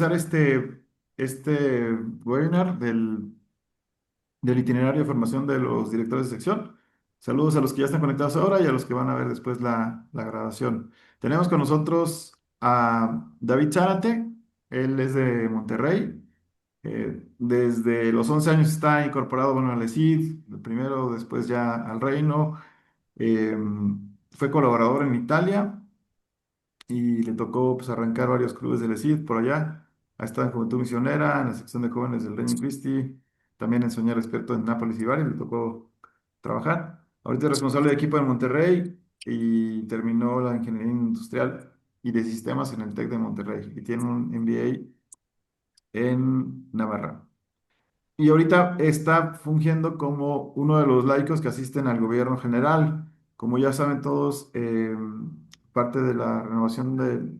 comenzar este webinar del itinerario de formación de los directores de sección. Saludos a los que ya están conectados ahora y a los que van a ver después la grabación. Tenemos con nosotros a David Zárate, él es de Monterrey. Desde los 11 años está incorporado, bueno, al ESID, primero, después ya al Reino. Eh, Fue colaborador en Italia y le tocó pues, arrancar varios clubes del ESID por allá. Ha estado en Juventud Misionera, en la sección de jóvenes del Reino Christi, también en Soñar Experto en Nápoles y Bari, le tocó trabajar. Ahorita es responsable de equipo en Monterrey y terminó la ingeniería industrial y de sistemas en el TEC de Monterrey y tiene un MBA en Navarra. Y ahorita está fungiendo como uno de los laicos que asisten al gobierno general. Como ya saben todos, parte de la renovación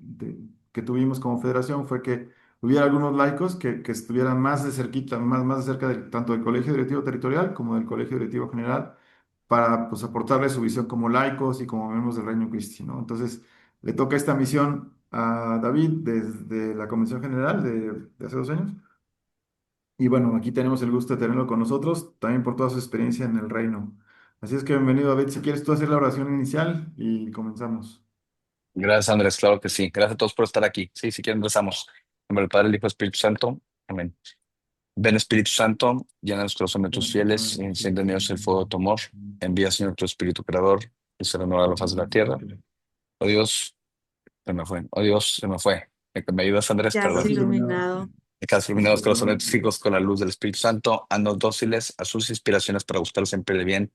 que tuvimos como federación fue que hubiera algunos laicos que estuvieran más de cerquita, más de cerca tanto del Colegio Directivo Territorial como del Colegio Directivo General, para pues, aportarle su visión como laicos y como miembros del Reino Christi, ¿no? Entonces, le toca esta misión a David desde la Convención General de hace 2 años y bueno, aquí tenemos el gusto de tenerlo con nosotros, también por toda su experiencia en el reino. Así es que bienvenido, David. Si quieres tú hacer la oración inicial y comenzamos. Gracias, Andrés, claro que sí. Gracias a todos por estar aquí. Sí, si quieren empezamos. En nombre del Padre, el Hijo y el Espíritu Santo. Amén. Ven, Espíritu Santo, llena los corazones de tus fieles y enciende en ellos el fuego de tu amor. Envía, Señor, tu Espíritu Creador y se renueva la faz de la tierra. Oh Dios, se me fue. Oh Dios, se me fue. ¿Me ayudas, Andrés? Ya has Perdón. iluminado. Que has iluminado los corazones de tus hijos con la luz del Espíritu Santo. Haznos dóciles a sus inspiraciones para gustar siempre de bien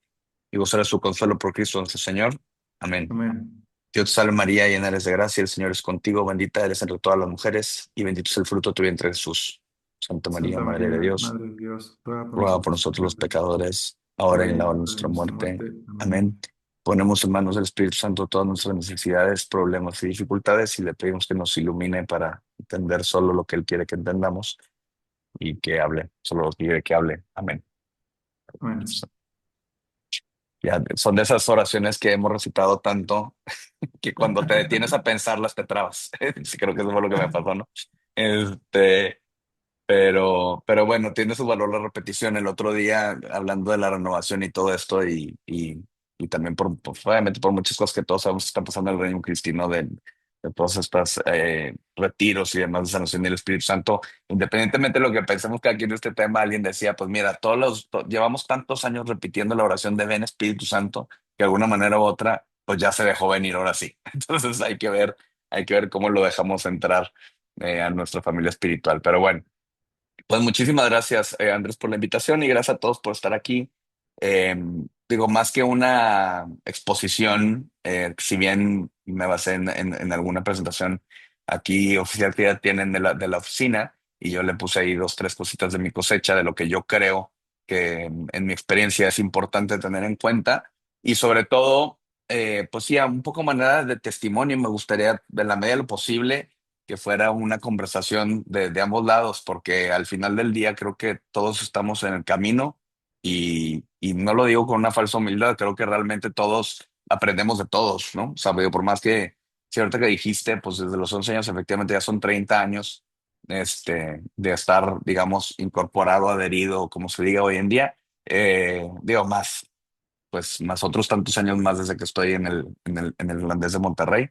y gozar de su consuelo por Cristo nuestro Señor. Amén. Amén. Dios te salve María, llena eres de gracia, el Señor es contigo, bendita eres entre todas las mujeres, y bendito es el fruto de tu vientre Jesús. Santa María, Santa Madre de María, Dios, Madre de Dios, ruega por ruega por nosotros nosotros los pecadores, pecadores, ahora ahora y y en en la la hora de hora de nuestra nuestra muerte. muerte. Amén. Amén. Ponemos en manos del Espíritu Santo todas nuestras necesidades, problemas y dificultades, y le pedimos que nos ilumine para entender solo lo que Él quiere que entendamos y que hable, solo lo que quiere que hable. Amén. Amén. Ya, son de esas oraciones que hemos recitado tanto que cuando te detienes a pensarlas te trabas. Sí, creo que eso fue lo que me pasó, ¿no? Este, pero bueno, tiene su valor la repetición. El otro día, hablando de la renovación y todo esto, y también obviamente por muchas cosas que todos sabemos que están pasando en el reino cristino, de todos estos retiros y demás de sanación del Espíritu Santo, independientemente de lo que pensemos que aquí en este tema, alguien decía, pues mira, llevamos tantos años repitiendo la oración de ven Espíritu Santo, que de alguna manera u otra, pues ya se dejó venir ahora sí. Entonces hay que ver cómo lo dejamos entrar a nuestra familia espiritual. Pero bueno. Pues muchísimas gracias, Andrés, por la invitación y gracias a todos por estar aquí. Eh, Digo, más que una exposición, si bien me basé en alguna presentación aquí oficial que ya tienen de la oficina, y yo le puse ahí dos, tres cositas de mi cosecha, de lo que yo creo que en mi experiencia es importante tener en cuenta, y sobre todo, pues sí, a un poco manera de testimonio, me gustaría, de la medida de lo posible, que fuera una conversación de ambos lados, porque al final del día creo que todos estamos en el camino y no lo digo con una falsa humildad, creo que realmente todos aprendemos de todos, ¿no? O sea, digo, por más que, si ahorita que dijiste, pues desde los 11 años efectivamente ya son 30 años de estar, digamos, incorporado, adherido, como se diga hoy en día, digo, más, pues más otros tantos años más desde que estoy en el Holandés de Monterrey.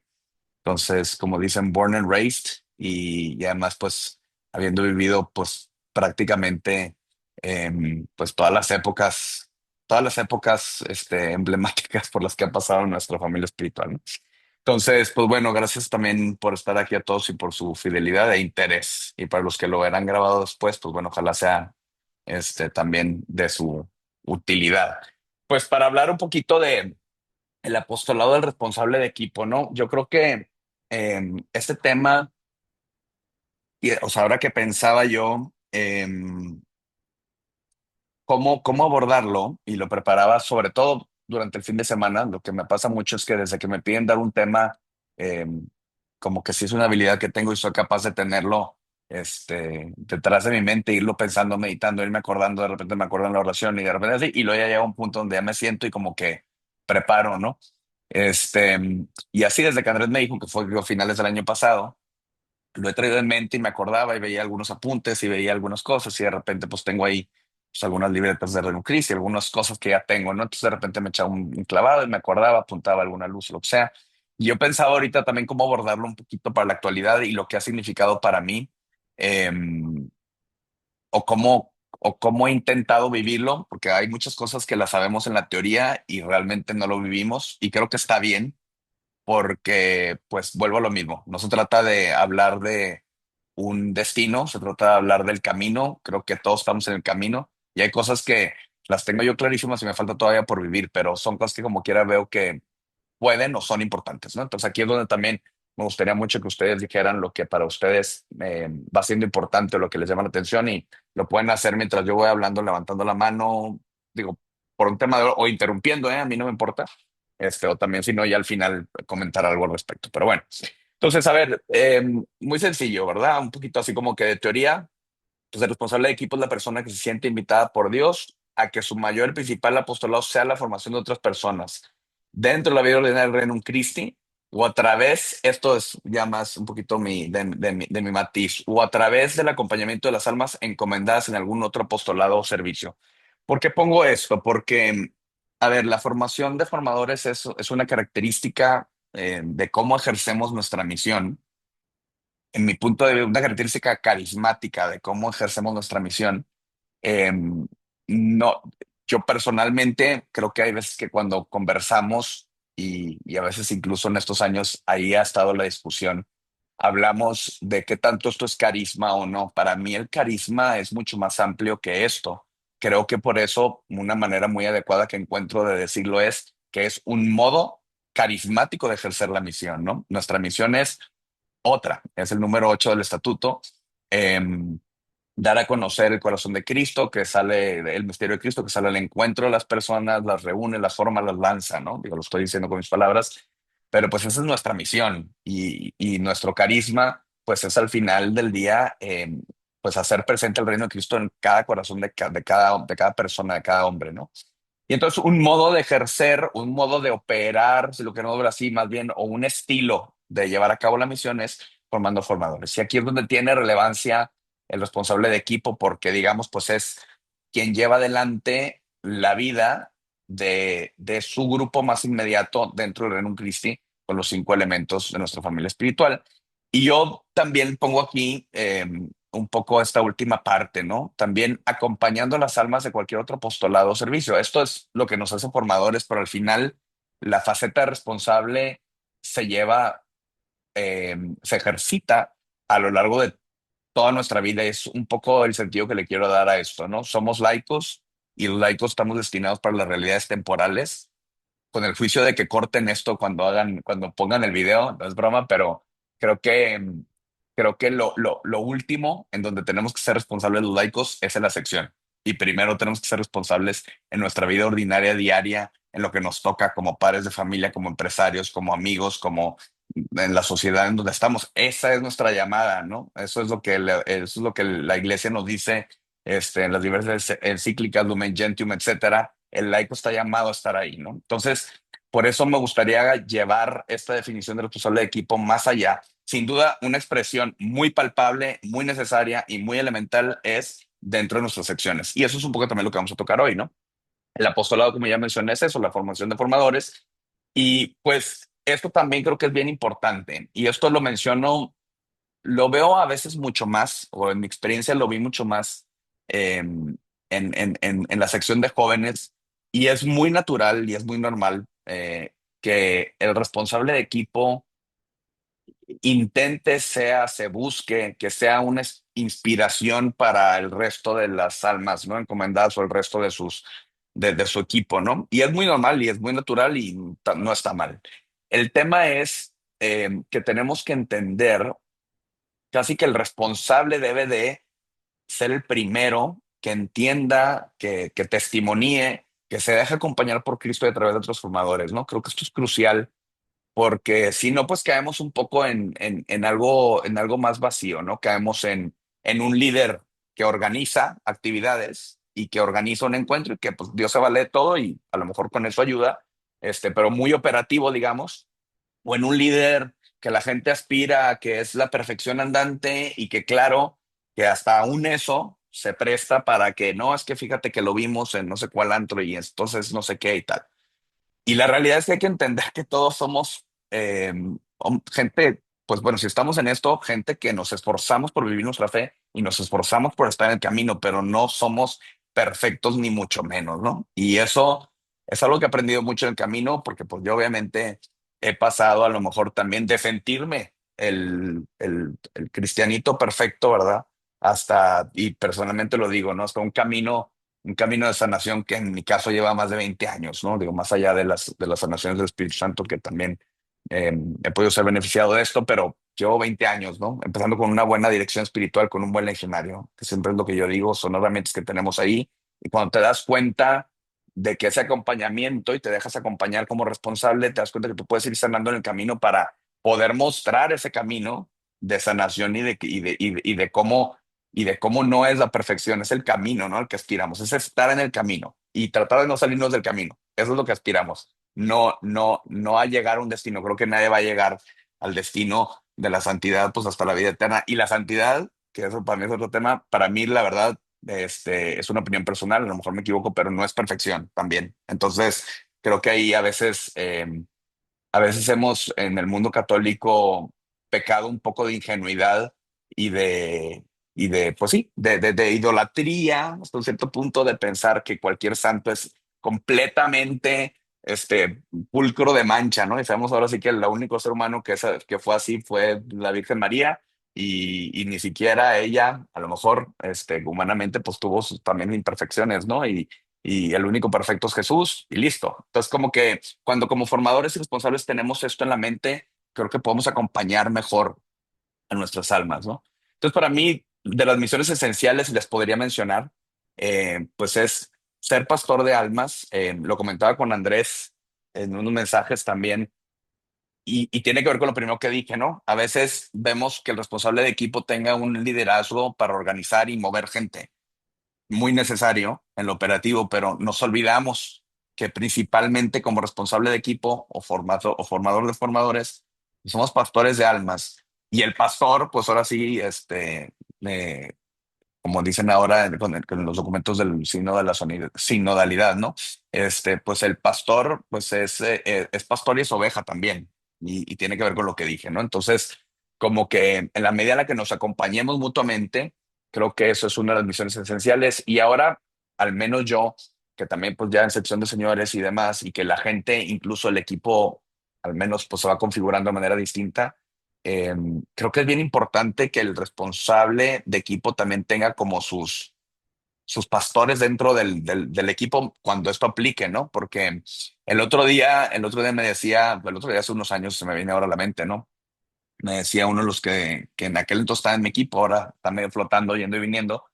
Entonces, como dicen, born and raised y además, pues, habiendo vivido, pues, prácticamente, pues, todas las épocas, emblemáticas por las que ha pasado nuestra familia espiritual, ¿no? Entonces, pues, bueno, gracias también por estar aquí a todos y por su fidelidad e interés. Y para los que lo verán grabado después, pues, bueno, ojalá sea, también de su utilidad. Pues, para hablar un poquito de el apostolado del responsable de equipo, ¿no? Yo creo que este tema, o sea, ahora que pensaba yo cómo abordarlo y lo preparaba, sobre todo durante el fin de semana, lo que me pasa mucho es que desde que me piden dar un tema, eh, como que sí es una habilidad que tengo y soy capaz de tenerlo detrás de mi mente, irlo pensando, meditando, irme acordando, de repente me acuerdo en la oración y de repente así, y luego ya llega un punto donde ya me siento y como que preparo, ¿no? Este, y así desde que Andrés me dijo que fue a finales del año pasado, lo he traído en mente y me acordaba y veía algunos apuntes y veía algunas cosas y de repente pues tengo ahí pues, algunas libretas de Renun Christi, algunas cosas que ya tengo, ¿no? Entonces de repente me echaba un clavado y me acordaba, apuntaba alguna luz, lo que sea. Y yo pensaba ahorita también cómo abordarlo un poquito para la actualidad y lo que ha significado para mí, o cómo he intentado vivirlo, porque hay muchas cosas que las sabemos en la teoría y realmente no lo vivimos y creo que está bien porque pues vuelvo a lo mismo. No se trata de hablar de un destino, se trata de hablar del camino. Creo que todos estamos en el camino y hay cosas que las tengo yo clarísimas y me falta todavía por vivir, pero son cosas que como quiera veo que pueden o son importantes, ¿no? Entonces aquí es donde también me gustaría mucho que ustedes dijeran lo que para ustedes va siendo importante o lo que les llama la atención y lo pueden hacer mientras yo voy hablando, levantando la mano, digo, por un tema o interrumpiendo, ¿eh? A mí no me importa, o también si no, ya al final comentar algo al respecto. Pero bueno, entonces, a ver, muy sencillo, ¿verdad? Un poquito así como que de teoría. Pues el responsable de equipo es la persona que se siente invitada por Dios a que su mayor y principal apostolado sea la formación de otras personas dentro de la vida ordinaria del Reino Christi o a través, esto es ya más un poquito de mi matiz, o a través del acompañamiento de las almas encomendadas en algún otro apostolado o servicio. ¿Por qué pongo esto? Porque, a ver, la formación de formadores es una característica de cómo ejercemos nuestra misión en mi punto de vista, una característica carismática de cómo ejercemos nuestra misión. Eh, no, yo personalmente creo que hay veces que cuando conversamos y a veces incluso en estos años ahí ha estado la discusión, hablamos de qué tanto esto es carisma o no. Para mí el carisma es mucho más amplio que esto. Creo que por eso una manera muy adecuada que encuentro de decirlo es que es un modo carismático de ejercer la misión, ¿no? Nuestra misión es otra, es el número 8 del estatuto, eh, dar a conocer el corazón de Cristo, que sale, el misterio de Cristo, que sale al encuentro de las personas, las reúne, las forma, las lanza, ¿no? Digo, lo estoy diciendo con mis palabras, pero pues esa es nuestra misión y nuestro carisma, pues es al final del día, pues hacer presente el reino de Cristo en cada corazón de cada persona, de cada hombre, ¿no? Y entonces un modo de ejercer, un modo de operar, si lo queremos ver así más bien, o un estilo de llevar a cabo la misión es formando formadores. Y aquí es donde tiene relevancia el responsable de equipo, porque digamos, pues es quien lleva adelante la vida de su grupo más inmediato dentro del Reino Christi, con los 5 elementos de nuestra familia espiritual. Y yo también pongo aquí un poco esta última parte, ¿no? También acompañando las almas de cualquier otro apostolado o servicio. Esto es lo que nos hace formadores, pero al final la faceta de responsable se lleva, se ejercita a lo largo de toda nuestra vida. Es un poco el sentido que le quiero dar a esto, ¿no? Somos laicos y los laicos estamos destinados para las realidades temporales con el juicio de que corten esto cuando pongan el video, no es broma, pero creo que, creo que lo último en donde tenemos que ser responsables los laicos es en la sección. Y primero tenemos que ser responsables en nuestra vida ordinaria, diaria, en lo que nos toca como padres de familia, como empresarios, como amigos, como en la sociedad en donde estamos. Esa es nuestra llamada, ¿no? Eso es lo que la iglesia nos dice en las diversas encíclicas, Lumen Gentium, etcétera. El laico está llamado a estar ahí, ¿no? Entonces, por eso me gustaría llevar esta definición de responsable de equipo más allá. Sin duda, una expresión muy palpable, muy necesaria y muy elemental es dentro de nuestras secciones. Y eso es un poco también lo que vamos a tocar hoy, ¿no? El apostolado, como ya mencioné, es eso, la formación de formadores. Y pues esto también creo que es bien importante. Y esto lo menciono, lo veo a veces mucho más, o en mi experiencia lo vi mucho más en la sección de jóvenes, y es muy natural y es muy normal que el responsable de equipo intente, se busque, que sea una inspiración para el resto de las almas, ¿no? Encomendadas o el resto de su equipo, ¿no? Y es muy normal y es muy natural y no está mal. El tema es que tenemos que entender casi que el responsable debe de ser el primero que entienda, que testimonie, que se deje acompañar por Cristo y a través de otros formadores, ¿no? Creo que esto es crucial porque si no, pues caemos un poco en algo más vacío, ¿no? Caemos en un líder que organiza actividades y que organiza un encuentro y que pues Dios se vale de todo y a lo mejor con eso ayuda, pero muy operativo, digamos, o en un líder que la gente aspira a que es la perfección andante y que claro, que hasta aún eso se presta para que no, es que fíjate que lo vimos en no sé cuál antro y entonces no sé qué y tal. Y la realidad es que hay que entender que todos somos gente, pues bueno, si estamos en esto, gente que nos esforzamos por vivir nuestra fe y nos esforzamos por estar en el camino, pero no somos perfectos ni mucho menos, ¿no? Y eso es algo que he aprendido mucho en el camino, porque pues yo obviamente he pasado a lo mejor también de sentirme el cristianito perfecto, ¿verdad? Hasta, y personalmente lo digo, ¿no? Hasta un camino de sanación que en mi caso lleva más de 20 años, ¿no? Digo, más allá de las sanaciones del Espíritu Santo, que también he podido ser beneficiado de esto, pero llevo 20 años, ¿no? Empezando con una buena dirección espiritual, con un buen legionario, que siempre es lo que yo digo, son herramientas que tenemos ahí. Y cuando te das cuenta de que ese acompañamiento y te dejas acompañar como responsable, te das cuenta que tú puedes ir sanando en el camino para poder mostrar ese camino de sanación y de cómo no es la perfección, es el camino, ¿no? Al que aspiramos, es estar en el camino y tratar de no salirnos del camino. Eso es lo que aspiramos. No a llegar a un destino. Creo que nadie va a llegar al destino de la santidad, pues hasta la vida eterna. Y la santidad, que eso para mí es otro tema, para mí la verdad, es una opinión personal, a lo mejor me equivoco, pero no es perfección también. Entonces, creo que ahí a veces hemos en el mundo católico pecado un poco de ingenuidad y pues sí, de idolatría hasta un cierto punto de pensar que cualquier santo es completamente pulcro de mancha, ¿no? Y sabemos ahora sí que el único ser humano que fue así fue la Virgen María y ni siquiera ella, a lo mejor, humanamente, pues tuvo sus también imperfecciones, ¿no? Y el único perfecto es Jesús y listo. Entonces, como que cuando como formadores y responsables tenemos esto en la mente, creo que podemos acompañar mejor a nuestras almas, ¿no? Entonces, para mí, de las misiones esenciales, les podría mencionar, pues es ser pastor de almas. Lo comentaba con Andrés en unos mensajes también, y tiene que ver con lo primero que dije, ¿no? A veces vemos que el responsable de equipo tenga un liderazgo para organizar y mover gente muy necesario en lo operativo, pero nos olvidamos que principalmente como responsable de equipo o formador de formadores, somos pastores de almas. Y el pastor, pues ahora sí, eh, como dicen ahora con los documentos del signo de la sinodalidad, ¿no? Pues el pastor, pues es pastor y es oveja también, y tiene que ver con lo que dije, ¿no? Entonces, como que en la medida en la que nos acompañemos mutuamente, creo que eso es una de las misiones esenciales. Y ahora, al menos yo, que también pues ya en sección de señores y demás, y que la gente, incluso el equipo, al menos pues se va configurando de manera distinta. Creo que es bien importante que el responsable de equipo también tenga como sus pastores dentro del equipo cuando esto aplique, ¿no? Porque el otro día me decía, el otro día hace unos años se me viene ahora a la mente, ¿no? Me decía uno de los que en aquel entonces estaba en mi equipo, ahora está medio flotando, yendo y viniendo,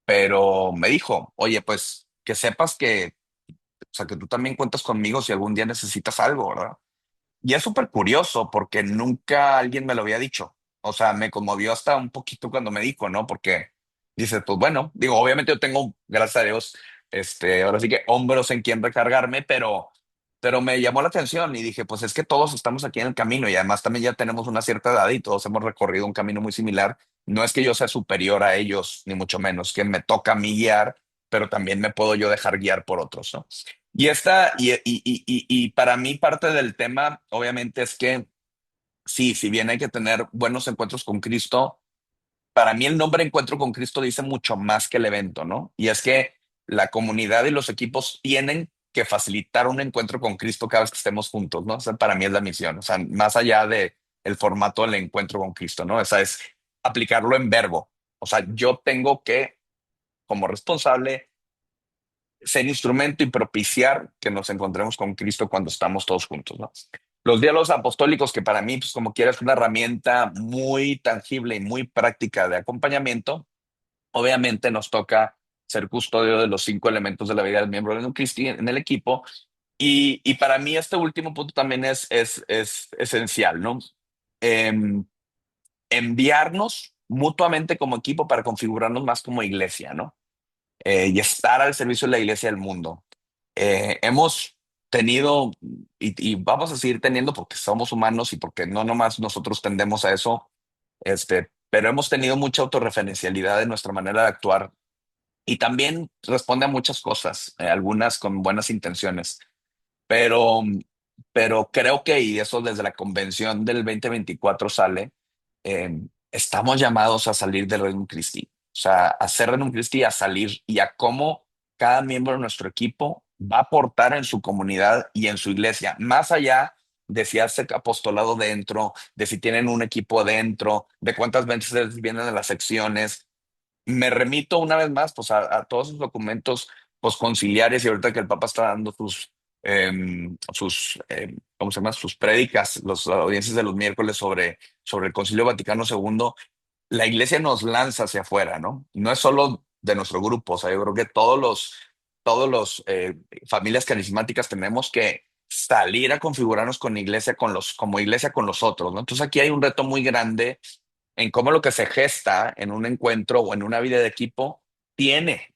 pero me dijo, oye, pues que sepas que, o sea, que tú también cuentas conmigo si algún día necesitas algo, ¿verdad? Y es súper curioso porque nunca alguien me lo había dicho. O sea, me conmovió hasta un poquito cuando me dijo, ¿no? Porque dice, pues bueno, digo, obviamente yo tengo, gracias a Dios, ahora sí que hombros en quien recargarme, pero me llamó la atención y dije, pues es que todos estamos aquí en el camino y además también ya tenemos una cierta edad y todos hemos recorrido un camino muy similar. No es que yo sea superior a ellos, ni mucho menos, que me toca a mí guiar, pero también me puedo yo dejar guiar por otros, ¿no? Y para mí parte del tema, obviamente, es que sí, si bien hay que tener buenos encuentros con Cristo, para mí el nombre Encuentro con Cristo dice mucho más que el evento, ¿no? Y es que la comunidad y los equipos tienen que facilitar un encuentro con Cristo cada vez que estemos juntos, ¿no? O sea, para mí es la misión, o sea, más allá de el formato del encuentro con Cristo, ¿no? Esa es aplicarlo en verbo. O sea, yo tengo que, como responsable, ser instrumento y propiciar que nos encontremos con Cristo cuando estamos todos juntos, ¿no? Los diálogos apostólicos, que para mí, pues como quieras, es una herramienta muy tangible y muy práctica de acompañamiento, obviamente nos toca ser custodio de los 5 elementos de la vida del miembro de un cristiano en el equipo. Y para mí este último punto también es esencial, ¿no? Em, Enviarnos mutuamente como equipo para configurarnos más como iglesia, ¿no? Y estar al servicio de la iglesia del mundo. Hemos tenido y vamos a seguir teniendo porque somos humanos y porque no nomás nosotros tendemos a eso, pero hemos tenido mucha autorreferencialidad en nuestra manera de actuar y también responde a muchas cosas, algunas con buenas intenciones. Pero, pero creo que, y eso desde la convención del 2024 sale, estamos llamados a salir del Reino Christi. O sea, a ser Reino Christi, a salir y a cómo cada miembro de nuestro equipo va a aportar en su comunidad y en su iglesia, más allá de si hace apostolado dentro, de si tienen un equipo dentro, de cuántas veces vienen a las secciones. Me remito una vez más pues a todos esos documentos pues conciliares y ahorita que el Papa está dando ¿cómo se llama? Sus prédicas, las audiencias de los miércoles sobre el Concilio Vaticano II, la iglesia nos lanza hacia afuera, ¿no? No es solo de nuestro grupo, o sea, yo creo que todos los familias carismáticas tenemos que salir a configurarnos con iglesia, como iglesia con los otros, ¿no? Entonces aquí hay un reto muy grande en cómo lo que se gesta en un encuentro o en una vida de equipo tiene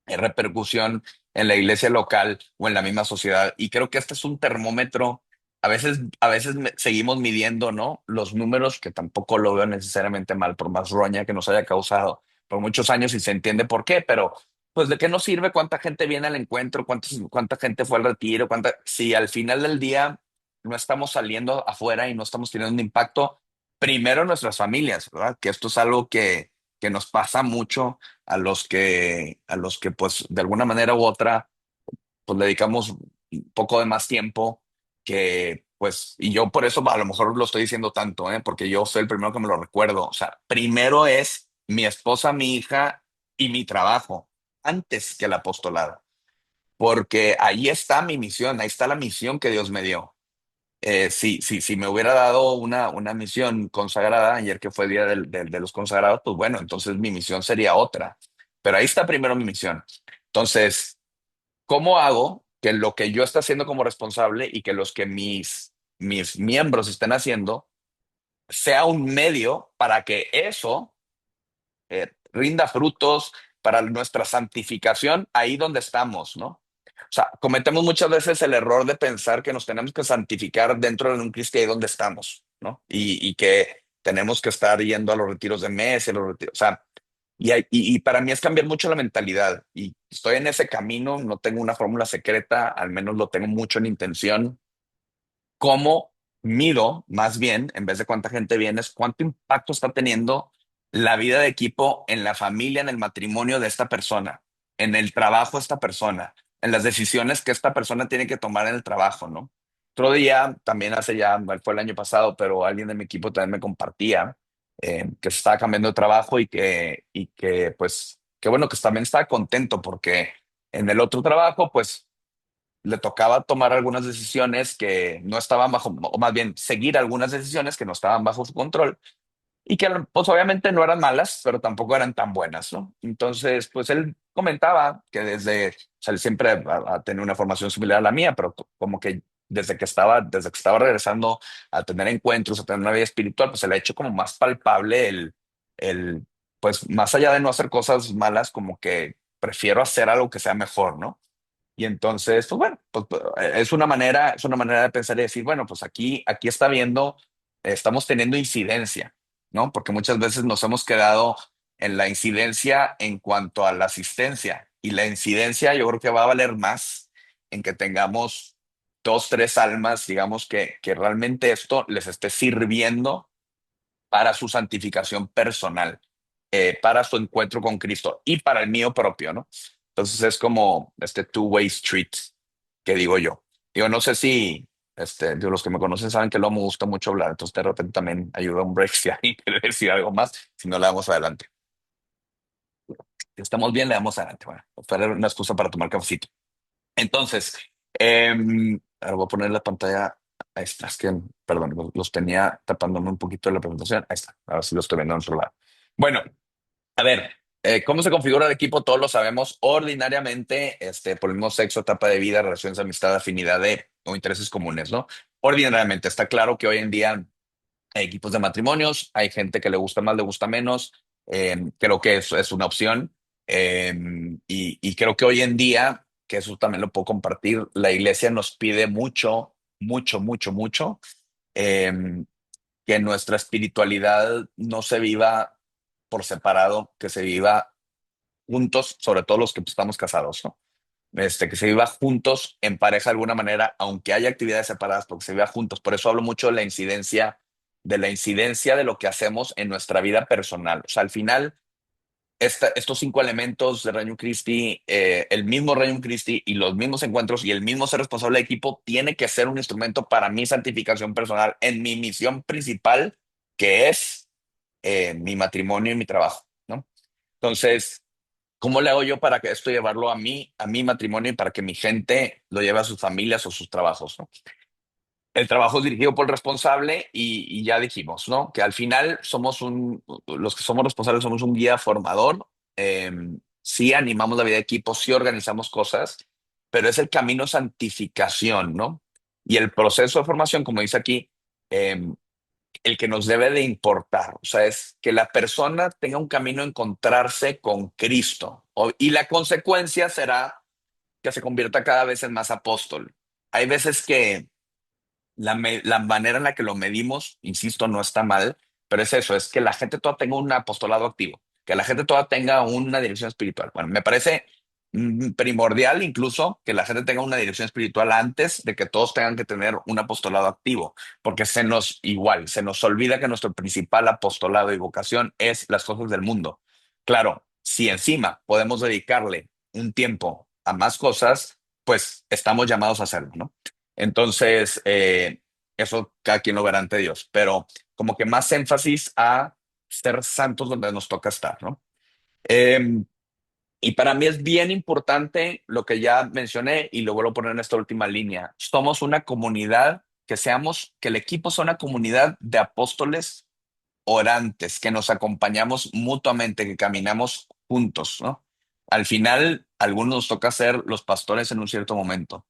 repercusión en la iglesia local o en la misma sociedad. Y creo que este es un termómetro. A veces seguimos midiendo, ¿no? Los números, que tampoco lo veo necesariamente mal, por más roña que nos haya causado por muchos años y se entiende por qué, pero pues de qué nos sirve cuánta gente viene al encuentro, cuánta gente fue al retiro, si al final del día no estamos saliendo afuera y no estamos teniendo un impacto, primero en nuestras familias, ¿verdad? Que esto es algo que nos pasa mucho a los que pues de alguna manera u otra pues le dedicamos un poco de más tiempo que pues y yo por eso a lo mejor lo estoy diciendo tanto, porque yo soy el primero que me lo recuerdo. O sea, primero es mi esposa, mi hija y mi trabajo antes que el apostolado, porque ahí está mi misión, ahí está la misión que Dios me dio. Si me hubiera dado una misión consagrada, ayer que fue Día de los Consagrados, pues bueno, entonces mi misión sería otra. Pero ahí está primero mi misión. Entonces, ¿cómo hago que lo que yo esté haciendo como responsable y que los que mis miembros estén haciendo sea un medio para que eso rinda frutos para nuestra santificación ahí donde estamos, ¿no? O sea, cometemos muchas veces el error de pensar que nos tenemos que santificar dentro de un Cristo ahí donde estamos, ¿no? Y que tenemos que estar yendo a los retiros de mes, o sea, y para mí es cambiar mucho la mentalidad. Y estoy en ese camino, no tengo una fórmula secreta, al menos lo tengo mucho en intención. ¿Cómo mido más bien, en vez de cuánta gente viene, es cuánto impacto está teniendo la vida de equipo en la familia, en el matrimonio de esta persona, en el trabajo de esta persona, en las decisiones que esta persona tiene que tomar en el trabajo, ¿no? Otro día, también hace ya, bueno, fue el año pasado, pero alguien de mi equipo también me compartía que se estaba cambiando de trabajo y que pues, que bueno, que también estaba contento porque en el otro trabajo, pues le tocaba tomar algunas decisiones que no estaban bajo, o más bien seguir algunas decisiones que no estaban bajo su control y que pues obviamente no eran malas, pero tampoco eran tan buenas, ¿no? Entonces, pues él comentaba que o sea, él siempre ha tenido una formación similar a la mía, pero como que desde que estaba regresando a tener encuentros, a tener una vida espiritual, pues se le ha hecho como más palpable pues más allá de no hacer cosas malas, como que prefiero hacer algo que sea mejor, ¿no? Y entonces, pues bueno, pues, es una manera de pensar y decir, bueno, pues aquí está viendo, estamos teniendo incidencia, ¿no? Porque muchas veces nos hemos quedado en la incidencia en cuanto a la asistencia. Y la incidencia yo creo que va a valer más en que tengamos dos, tres almas, digamos, que realmente esto les esté sirviendo para su santificación personal, para su encuentro con Cristo y para el mío propio, ¿no? Entonces es como este two-way street que digo yo. Digo, no sé si digo, los que me conocen saben que luego me gusta mucho hablar, entonces de repente también ayuda un break si alguien quiere decir algo más, si no le damos adelante. Si estamos bien, le damos adelante. Bueno, fue una excusa para tomar cafecito. Entonces, ahora voy a poner la pantalla. Ahí está, es que, perdón, los tenía tapándome un poquito de la presentación. Ahí está, ahora sí los estoy viendo en otro lado. Bueno, a ver, ¿cómo se configura el equipo? Todos lo sabemos. Ordinariamente, por el mismo sexo, etapa de vida, relaciones de amistad, afinidad o intereses comunes, ¿no? Ordinariamente, está claro que hoy en día hay equipos de matrimonios, hay gente que le gusta más, le gusta menos. Creo que eso es una opción. Y creo que hoy en día que eso también lo puedo compartir. La iglesia nos pide mucho, mucho, mucho, mucho, eh, que nuestra espiritualidad no se viva por separado, que se viva juntos, sobre todo los que pues, estamos casados, ¿no? Que se viva juntos en pareja de alguna manera, aunque haya actividades separadas, porque se viva juntos. Por eso hablo mucho de la incidencia de lo que hacemos en nuestra vida personal. O sea, al final, estos cinco elementos de Regnum Christi, el mismo Regnum Christi y los mismos encuentros y el mismo ser responsable de equipo, tiene que ser un instrumento para mi santificación personal en mi misión principal, que es mi matrimonio y mi trabajo, ¿no? Entonces, ¿cómo le hago yo para que esto llevarlo a mi matrimonio y para que mi gente lo lleve a sus familias o sus trabajos, ¿no? El trabajo es dirigido por el responsable y ya dijimos, ¿no? Que al final los que somos responsables somos un guía formador. eh, sí animamos la vida de equipo, sí organizamos cosas, pero es el camino de santificación, ¿no? Y el proceso de formación, como dice aquí, eh, el que nos debe de importar. O sea, es que la persona tenga un camino a encontrarse con Cristo. Y la consecuencia será que se convierta cada vez en más apóstol. Hay veces que la manera en la que lo medimos, insisto, no está mal, pero es eso, es que la gente toda tenga un apostolado activo, que la gente toda tenga una dirección espiritual. Bueno, me parece primordial incluso que la gente tenga una dirección espiritual antes de que todos tengan que tener un apostolado activo, porque se nos olvida que nuestro principal apostolado y vocación es las cosas del mundo. Claro, si encima podemos dedicarle un tiempo a más cosas, pues estamos llamados a hacerlo, ¿no? Entonces, eso cada quien lo verá ante Dios, pero como que más énfasis a ser santos donde nos toca estar, ¿no? Eh, y para mí es bien importante lo que ya mencioné y lo vuelvo a poner en esta última línea. Somos una comunidad, que el equipo sea una comunidad de apóstoles orantes, que nos acompañamos mutuamente, que caminamos juntos, ¿no? Al final, a algunos nos toca ser los pastores en un cierto momento,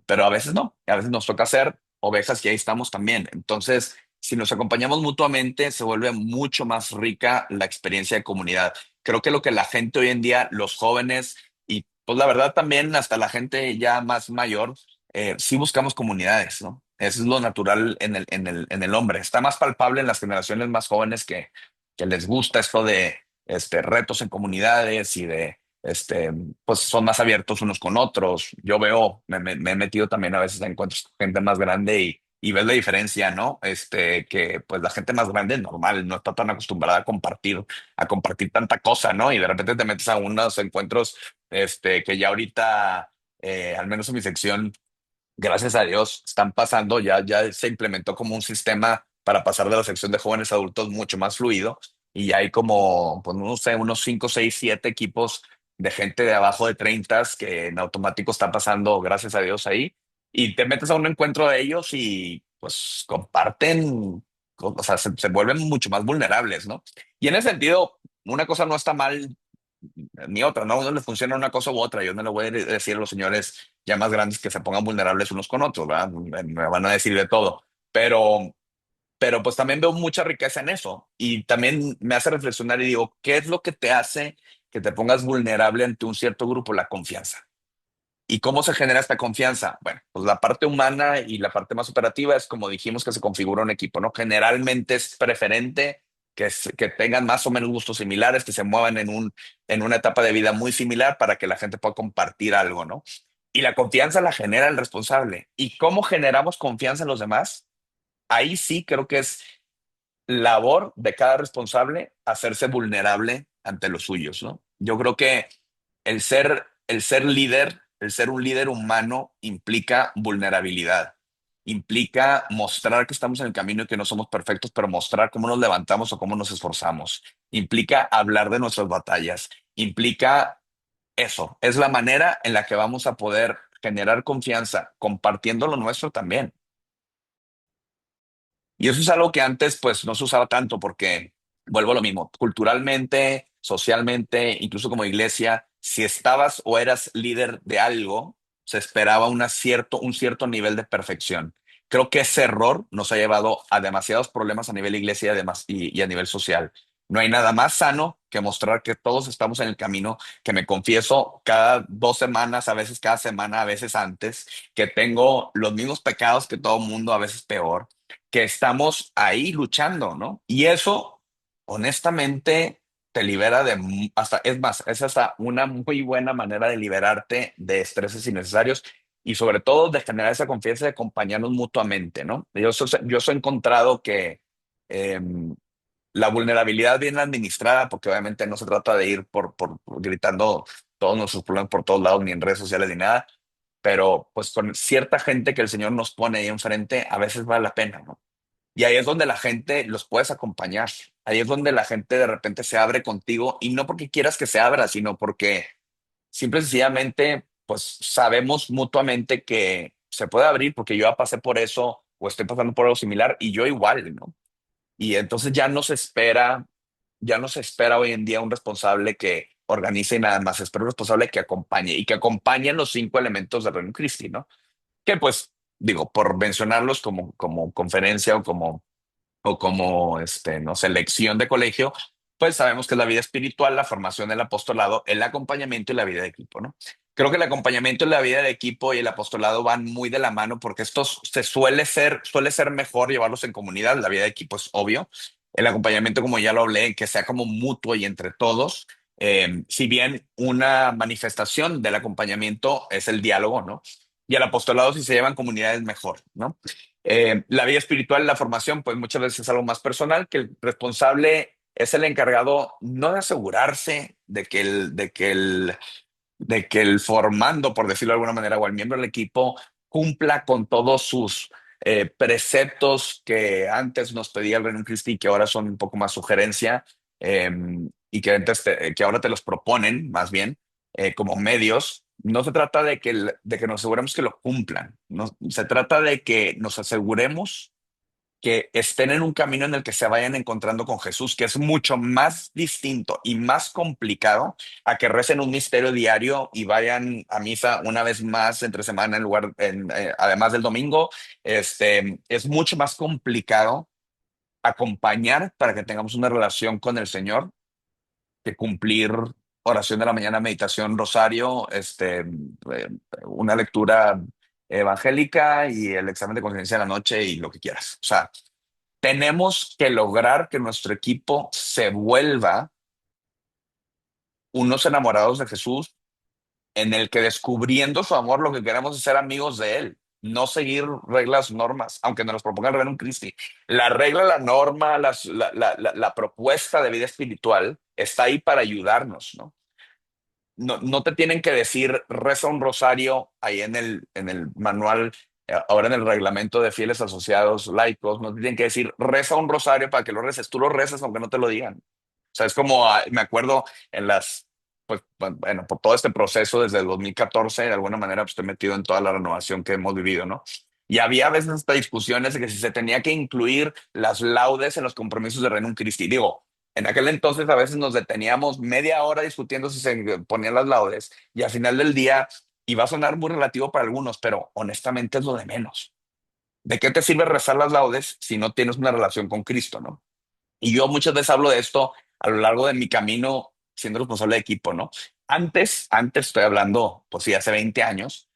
pero a veces no, a veces nos toca ser ovejas y ahí estamos también. Entonces, si nos acompañamos mutuamente, se vuelve mucho más rica la experiencia de comunidad. Creo que lo que la gente hoy en día, los jóvenes y pues la verdad también hasta la gente ya más mayor, sí buscamos comunidades, ¿no? Eso es lo natural en el hombre. Está más palpable en las generaciones más jóvenes que les gusta esto de retos en comunidades y pues son más abiertos unos con otros. Yo veo, me he metido también a veces a encuentros con gente más grande y ves la diferencia, ¿no? Que pues la gente más grande es normal, no está tan acostumbrada a compartir tanta cosa, ¿no? Y de repente te metes a unos encuentros, que ya ahorita, al menos en mi sección, gracias a Dios, están pasando, ya se implementó como un sistema para pasar de la sección de jóvenes a adultos mucho más fluido y ya hay como, pues no sé, unos 5 6 7 equipos de gente de abajo de 30 que en automático está pasando, gracias a Dios, ahí. Y te metes a un encuentro de ellos y pues comparten, o sea, se vuelven mucho más vulnerables, ¿no? Y en ese sentido, una cosa no está mal ni otra, ¿no? A uno le funciona una cosa u otra. Yo no le voy a decir a los señores ya más grandes que se pongan vulnerables unos con otros, ¿verdad? Me van a decir de todo. Pero pues también veo mucha riqueza en eso. Y también me hace reflexionar y digo, ¿qué es lo que te hace que te pongas vulnerable ante un cierto grupo? La confianza. ¿Y cómo se genera esta confianza? Bueno, pues la parte humana y la parte más operativa es como dijimos que se configura un equipo, ¿no? Generalmente es preferente que tengan más o menos gustos similares, que se muevan en una etapa de vida muy similar para que la gente pueda compartir algo, ¿no? Y la confianza la genera el responsable. ¿Y cómo generamos confianza en los demás? Ahí sí creo que es labor de cada responsable hacerse vulnerable ante los suyos, ¿no? Yo creo que el ser líder, el ser un líder humano implica vulnerabilidad, implica mostrar que estamos en el camino y que no somos perfectos, pero mostrar cómo nos levantamos o cómo nos esforzamos, implica hablar de nuestras batallas, implica eso, es la manera en la que vamos a poder generar confianza compartiendo lo nuestro también. Y eso es algo que antes pues no se usaba tanto porque, vuelvo a lo mismo, culturalmente, socialmente, incluso como iglesia, si estabas o eras líder de algo, se esperaba un cierto nivel de perfección. Creo que ese error nos ha llevado a demasiados problemas a nivel iglesia y a nivel social. No hay nada más sano que mostrar que todos estamos en el camino, que me confieso cada 2 semanas, a veces cada semana, a veces antes, que tengo los mismos pecados que todo mundo, a veces peor, que estamos ahí luchando, ¿no? Y eso, honestamente, te libera de hasta, es más, es hasta una muy buena manera de liberarte de estreses innecesarios y sobre todo de generar esa confianza de acompañarnos mutuamente, ¿no? Yo soy encontrado que la vulnerabilidad bien administrada, porque obviamente no se trata de ir por gritando todos nuestros problemas por todos lados, ni en redes sociales, ni nada, pero pues con cierta gente que el Señor nos pone ahí enfrente, a veces vale la pena, ¿no? Y ahí es donde la gente los puedes acompañar. Ahí es donde la gente de repente se abre contigo y no porque quieras que se abra, sino porque simple y sencillamente, pues sabemos mutuamente que se puede abrir porque yo ya pasé por eso o estoy pasando por algo similar y yo igual, ¿no? Y entonces ya no se espera hoy en día un responsable que organice y nada más, se espera un responsable que acompañe y que acompañe los 5 elementos de Reino Christi, ¿no? Que pues, digo, por mencionarlos como conferencia o como, no sé, lección de colegio, pues sabemos que es la vida espiritual, la formación del apostolado, el acompañamiento y la vida de equipo, ¿no? Creo que el acompañamiento y la vida de equipo y el apostolado van muy de la mano porque suele ser mejor llevarlos en comunidad. La vida de equipo es obvio. El acompañamiento, como ya lo hablé, que sea como mutuo y entre todos. Si bien una manifestación del acompañamiento es el diálogo, ¿no? Y el apostolado, si se llevan comunidades, mejor, ¿no? La vida espiritual, la formación, pues muchas veces es algo más personal, que el responsable es el encargado no de asegurarse de que el formando, por decirlo de alguna manera, o el miembro del equipo cumpla con todos sus preceptos que antes nos pedía el Reino Christi y que ahora son un poco más sugerencia, eh, y que, que ahora te los proponen más bien como medios. No se trata de que nos aseguremos que lo cumplan, no, se trata de que nos aseguremos que estén en un camino en el que se vayan encontrando con Jesús, que es mucho más distinto y más complicado a que recen un misterio diario y vayan a misa una vez más entre semana además del domingo. Es mucho más complicado acompañar para que tengamos una relación con el Señor que cumplir oración de la mañana, meditación, rosario, una lectura evangélica y el examen de conciencia de la noche y lo que quieras. O sea, tenemos que lograr que nuestro equipo se vuelva unos enamorados de Jesús en el que descubriendo su amor lo que queremos es ser amigos de Él, no seguir reglas, normas, aunque nos las proponga el Reino Christi. La regla, la norma, la propuesta de vida espiritual está ahí para ayudarnos, ¿no? No, no te tienen que decir reza un rosario ahí en el manual, ahora en el reglamento de fieles asociados laicos, no te tienen que decir reza un rosario para que lo reces, tú lo rezas aunque no te lo digan. O sea, es como, me acuerdo en pues bueno, por todo este proceso desde el 2014, de alguna manera pues, estoy metido en toda la renovación que hemos vivido, ¿no? Y había a veces hasta discusiones de que si se tenía que incluir las laudes en los compromisos de Reino Christi. Digo, en aquel entonces a veces nos deteníamos media hora discutiendo si se ponían las laudes y al final del día iba a sonar muy relativo para algunos, pero honestamente es lo de menos. ¿De qué te sirve rezar las laudes si no tienes una relación con Cristo, no? Y yo muchas veces hablo de esto a lo largo de mi camino siendo responsable de equipo, ¿no? Antes estoy hablando, pues sí, hace 20 años,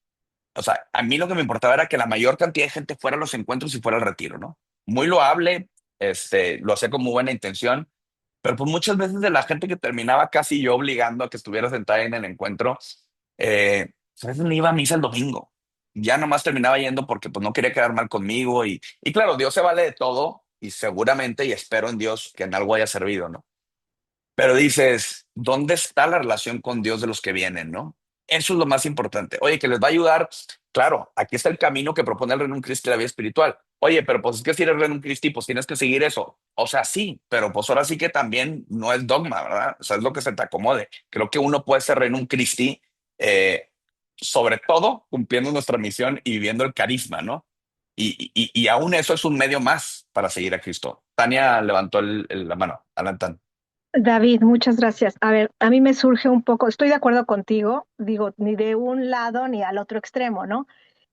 o sea, a mí lo que me importaba era que la mayor cantidad de gente fuera a los encuentros y fuera al retiro, ¿no? Muy loable, lo hacía con muy buena intención, pero pues muchas veces de la gente que terminaba casi yo obligando a que estuviera sentada en el encuentro, a veces me iba a misa el domingo. Ya nomás terminaba yendo porque pues no quería quedar mal conmigo y claro, Dios se vale de todo y seguramente y espero en Dios que en algo haya servido, ¿no? Pero dices, ¿dónde está la relación con Dios de los que vienen, no? Eso es lo más importante. Oye, que les va a ayudar. Claro, aquí está el camino que propone el Reino Christi, la vida espiritual. Oye, pero pues es que si eres Reino Christi, pues tienes que seguir eso. O sea, sí, pero pues ahora sí que también no es dogma, ¿verdad? O sea, es lo que se te acomode. Creo que uno puede ser Reino Christi, eh, sobre todo cumpliendo nuestra misión y viviendo el carisma, ¿no? Y aún eso es un medio más para seguir a Cristo. Tania levantó la mano. Adelante. David, muchas gracias. A ver, a mí me surge un poco, estoy de acuerdo contigo, digo, ni de un lado ni al otro extremo, ¿no?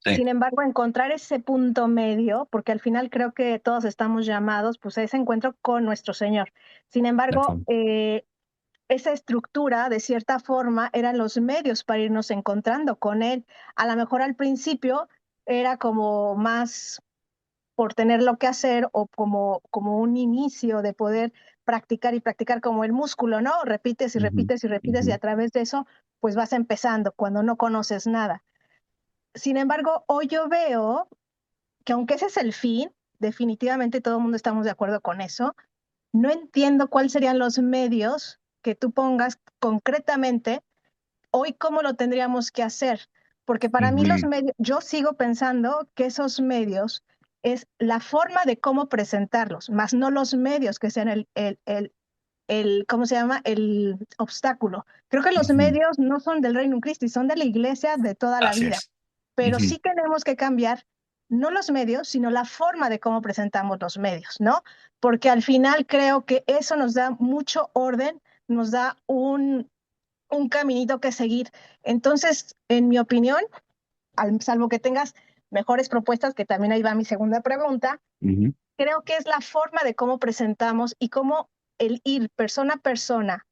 Sí, Sin embargo, encontrar ese punto medio, porque al final creo que todos estamos llamados pues, a ese encuentro con nuestro Señor. Sin de embargo, acuerdo. esa estructura, de cierta forma, eran los medios para irnos encontrando con Él. A lo mejor al principio era como más por tener lo que hacer o como un inicio de poder practicar y practicar como el músculo, ¿no? Repites y Ujú, repites y repites y ujú, a través de eso, pues vas empezando cuando no conoces nada. Sin embargo, hoy yo veo que aunque ese es el fin, definitivamente todo el mundo estamos de acuerdo con eso, no entiendo cuáles serían los medios que tú pongas concretamente hoy cómo lo tendríamos que hacer. Porque para mí los ujú, medios, yo sigo pensando que esos medios es la forma de cómo presentarlos, más no los medios que sean ¿cómo se llama? El obstáculo. Creo que los ujú. medios no son del Reino Christi, son de la iglesia de toda la Así vida, es. pero Ujú. sí tenemos que cambiar no los medios, sino la forma de cómo presentamos los medios, ¿no? Porque al final creo que eso nos da mucho orden, nos da un caminito que seguir. Entonces, en mi opinión, salvo que tengas mejores propuestas, que también ahí va mi segunda pregunta, Ujú. creo que es la forma de cómo presentamos y cómo el ir persona a persona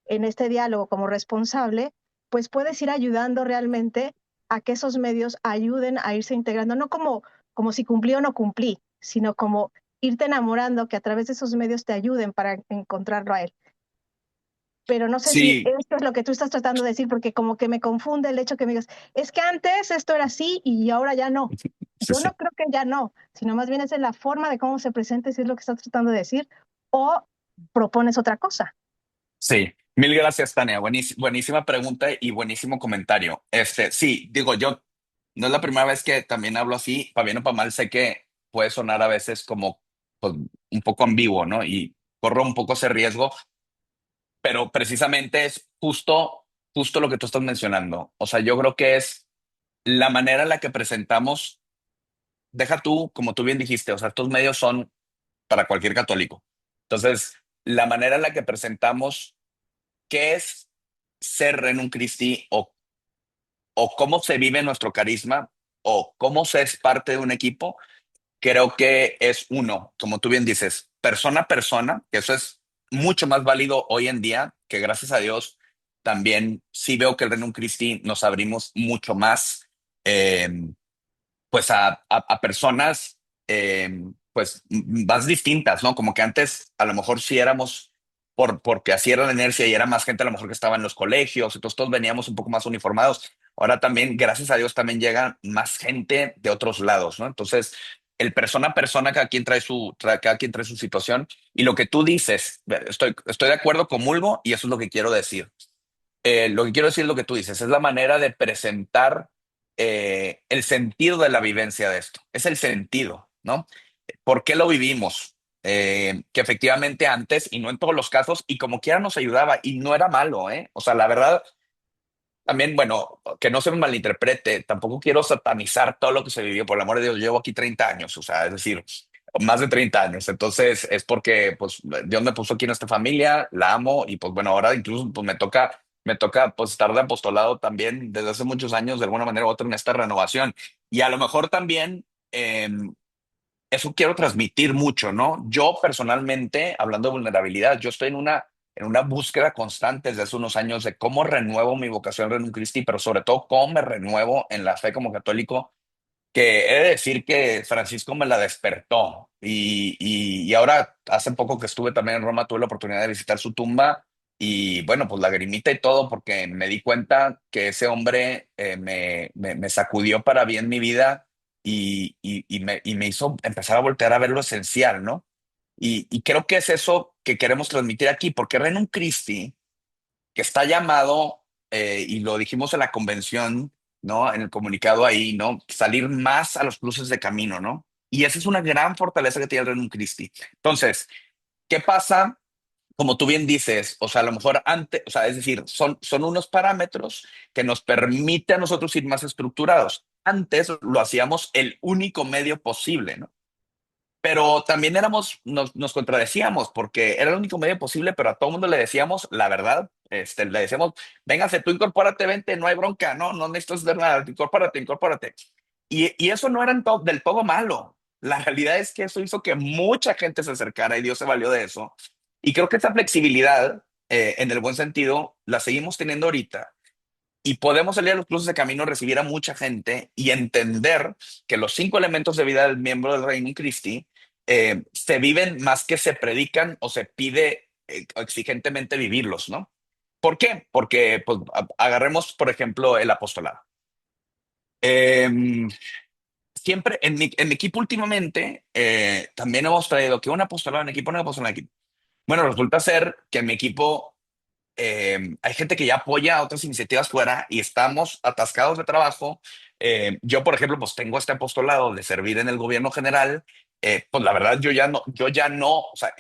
en este diálogo como responsable, pues puedes ir ayudando realmente a que esos medios ayuden a irse integrando, no como si cumplí o no cumplí, sino como irte enamorando, que a través de esos medios te ayuden para encontrarlo a él. Pero no sé si Sí, esto es lo que tú estás tratando de decir, porque como que me confunde el hecho que me digas, es que antes esto era así y ahora ya no. sí, Yo no sí. creo que ya no, sino más bien es en la forma de cómo se presenta, si es lo que estás tratando de decir, o propones otra cosa. Sí, mil gracias, Tania. Buenísima pregunta y buenísimo comentario. Sí, digo, yo no es la primera vez que también hablo así, para bien o para mal, sé que puede sonar a veces como pues, un poco ambiguo, ¿no? Y corro un poco ese riesgo, pero precisamente es justo lo que tú estás mencionando. O sea, yo creo que es la manera en la que presentamos, deja tú, como tú bien dijiste, o sea, estos medios son para cualquier católico. Entonces, la manera en la que presentamos qué es ser Renum Christi o cómo se vive nuestro carisma o cómo se es parte de un equipo, creo que es uno, como tú bien dices, persona a persona, que eso es mucho más válido hoy en día, que gracias a Dios también sí veo que el Renum Christi nos abrimos mucho más. Pues a personas pues más distintas, ¿no? Como que antes a lo mejor sí éramos porque así era la inercia y era más gente a lo mejor que estaba en los colegios, entonces todos veníamos un poco más uniformados. Ahora también, gracias a Dios, también llega más gente de otros lados, ¿no? Entonces, el persona a persona, cada quien trae su situación y lo que tú dices, estoy de acuerdo, comulgo y eso es lo que quiero decir. Lo que quiero decir es lo que tú dices, es la manera de presentar el sentido de la vivencia de esto. Es el sentido, ¿no? ¿Por qué lo vivimos? Que efectivamente antes, y no en todos los casos, y como quiera nos ayudaba, y no era malo, ¿eh? O sea, la verdad, también, bueno, que no se me malinterprete, tampoco quiero satanizar todo lo que se vivió, por el amor de Dios, llevo aquí 30 años, o sea, es decir, más de 30 años, entonces es porque, pues, Dios me puso aquí en esta familia, la amo, y pues bueno, ahora incluso pues me toca pues estar de apostolado también desde hace muchos años, de alguna manera u otra, en esta renovación, y a lo mejor también eso quiero transmitir mucho, ¿no? Yo personalmente, hablando de vulnerabilidad, yo estoy en una búsqueda constante desde hace unos años de cómo renuevo mi vocación en Reino Christi, pero sobre todo cómo me renuevo en la fe como católico, que he de decir que Francisco me la despertó. Y ahora, hace poco que estuve también en Roma, tuve la oportunidad de visitar su tumba y bueno, pues lagrimita y todo, porque me di cuenta que ese hombre me sacudió para bien mi vida y me hizo empezar a voltear a ver lo esencial, ¿no? Y creo que es eso que queremos transmitir aquí, porque Renum Christi que está llamado, y lo dijimos en la convención, ¿no? En el comunicado ahí, ¿no? Salir más a los cruces de camino, ¿no? Y esa es una gran fortaleza que tiene el Reino Christi. Entonces, ¿qué pasa? Como tú bien dices, o sea, a lo mejor antes, o sea, es decir, son unos parámetros que nos permiten a nosotros ir más estructurados. Antes lo hacíamos el único medio posible, ¿no? Pero también nos contradecíamos porque era el único medio posible, pero a todo el mundo le decíamos la verdad. Le decíamos, véngase, tú incorpórate, vente, no hay bronca, no necesitas hacer nada, incorpórate, incorpórate. Y eso no era del todo malo. La realidad es que eso hizo que mucha gente se acercara y Dios se valió de eso. Y creo que esa flexibilidad, en el buen sentido, la seguimos teniendo ahorita. Y podemos salir a los cruces de camino, recibir a mucha gente y entender que los 5 elementos de vida del miembro del Reino Christi se viven más que se predican o se pide exigentemente vivirlos, ¿no? ¿Por qué? Porque pues, agarremos, por ejemplo, el apostolado. Eh, Siempre en mi equipo últimamente también hemos traído que un apostolado en equipo, un apostolado en equipo. Bueno, resulta ser que en mi equipo hay gente que ya apoya a otras iniciativas fuera y estamos atascados de trabajo. Yo, por ejemplo, pues tengo este apostolado de servir en el gobierno general. Pues la verdad, yo ya no, o sea,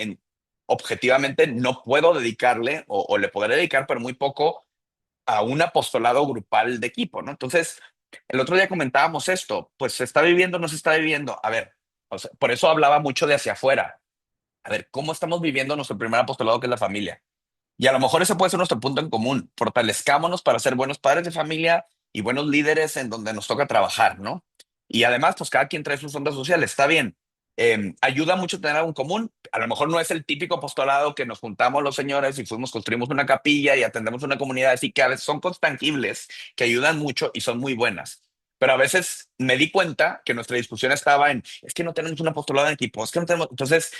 objetivamente no puedo dedicarle o le podré dedicar, pero muy poco a un apostolado grupal de equipo, ¿no? Entonces, el otro día comentábamos esto, pues se está viviendo, no se está viviendo. A ver, o sea, por eso hablaba mucho de hacia afuera. A ver, ¿cómo estamos viviendo nuestro primer apostolado que es la familia? Y a lo mejor ese puede ser nuestro punto en común. Fortalezcámonos para ser buenos padres de familia y buenos líderes en donde nos toca trabajar, ¿no? Y además, pues cada quien trae sus ondas sociales, está bien. Ayuda mucho tener algo en común. A lo mejor no es el típico apostolado que nos juntamos los señores y fuimos, construimos una capilla y atendemos una comunidad, así que a veces son constangibles, que ayudan mucho y son muy buenas. Pero a veces me di cuenta que nuestra discusión estaba en, es que no tenemos un apostolado en equipo, es que no tenemos. Entonces,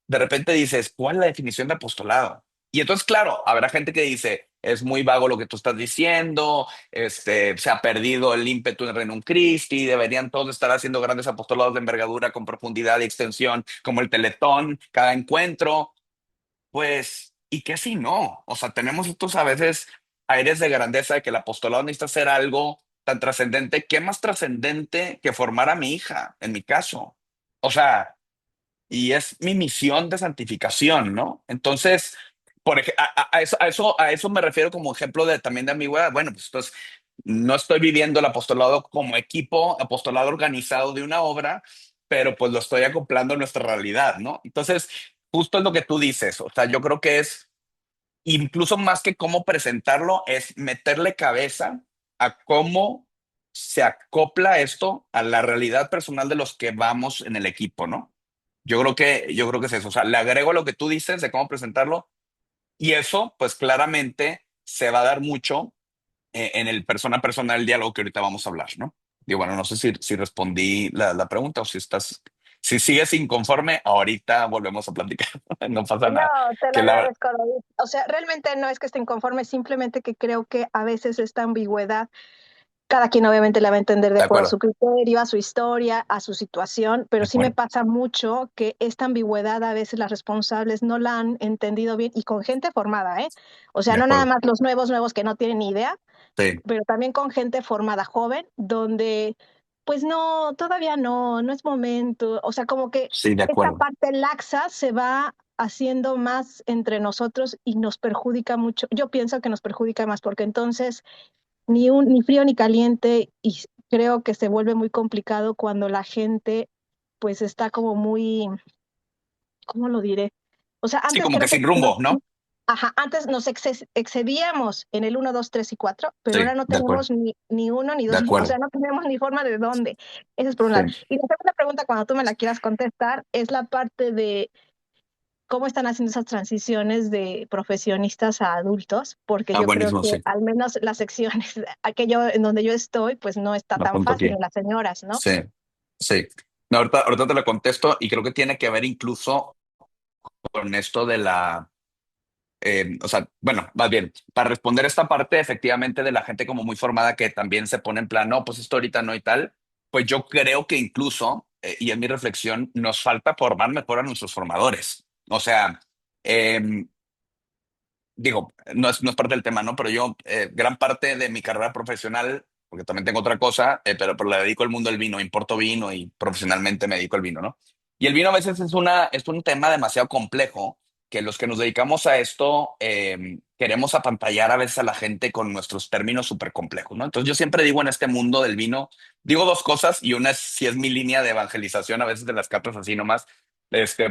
de repente dices, ¿cuál es la definición de apostolado? Y entonces, claro, habrá gente que dice, es muy vago lo que tú estás diciendo, se ha perdido el ímpetu en Reino Christi, deberían todos estar haciendo grandes apostolados de envergadura con profundidad y extensión, como el Teletón, cada encuentro. Pues, ¿y qué si no? O sea, tenemos estos a veces aires de grandeza de que el apostolado necesita ser algo tan trascendente. ¿Qué más trascendente que formar a mi hija, en mi caso? O sea, y es mi misión de santificación, ¿no? Entonces, a eso me refiero como ejemplo de también de ambigüedad. Bueno, pues entonces no estoy viviendo el apostolado como equipo, apostolado organizado de una obra, pero pues lo estoy acoplando a nuestra realidad, ¿no? Entonces, justo es lo que tú dices. O sea, yo creo que es incluso más que cómo presentarlo, es meterle cabeza a cómo se acopla esto a la realidad personal de los que vamos en el equipo, ¿no? Yo creo que es eso. O sea, le agrego lo que tú dices de cómo presentarlo y eso, pues claramente se va a dar mucho en el persona a persona del diálogo que ahorita vamos a hablar, ¿no? Y bueno, no sé si respondí la pregunta o si sigues inconforme, ahorita volvemos a platicar. No pasa No, nada. te lo Que la, agradezco, David. O sea, realmente no es que esté inconforme, simplemente que creo que a veces esta ambigüedad, cada quien obviamente la va a entender de de acuerdo a acuerdo, su criterio, a su historia, a su situación, de pero sí me acuerdo, pasa mucho que esta ambigüedad a veces las responsables no la han entendido bien y con gente formada, ¿eh? O sea, de no nada acuerdo. más los nuevos que no tienen ni idea, Sí, pero también con gente formada joven, donde pues no, todavía no, no es momento, o sea, como que sí, de esta acuerdo. parte laxa se va haciendo más entre nosotros y nos perjudica mucho. Yo pienso que nos perjudica más porque entonces ni frío ni caliente y creo que se vuelve muy complicado cuando la gente pues está como muy, ¿cómo lo diré? O sea, Sí, antes como que creo que sin rumbo, ¿no? ajá, antes nos excedíamos en el 1, 2, 3 y 4, pero Sí, ahora no de acuerdo, tenemos ni uno ni de dos, o sea, acuerdo. no tenemos ni forma de dónde. Eso es por un lado. Sí. Y la segunda pregunta, cuando tú me la quieras contestar, es la parte de cómo están haciendo esas transiciones de profesionistas a adultos, porque Ah, yo creo buenísimo, que sí. al menos las secciones, aquello en donde yo estoy, pues no está Me tan apunto fácil aquí. en las señoras, ¿no? Sí, sí. No, ahorita te lo contesto y creo que tiene que ver incluso con esto de o sea, bueno, más bien, para responder esta parte efectivamente de la gente como muy formada que también se pone en plan, no, pues esto ahorita no y tal, pues yo creo que incluso, y en mi reflexión, nos falta formar mejor a nuestros formadores. O sea, em, digo, no es parte del tema, ¿no? Pero yo, gran parte de mi carrera profesional, porque también tengo otra cosa, pero le dedico al mundo del vino, importo vino y profesionalmente me dedico al vino, ¿no? Y el vino a veces es un tema demasiado complejo que los que nos dedicamos a esto queremos apantallar a veces a la gente con nuestros términos súper complejos, ¿no? Entonces yo siempre digo en este mundo del vino, digo dos cosas y una es si es mi línea de evangelización, a veces de las cartas así nomás,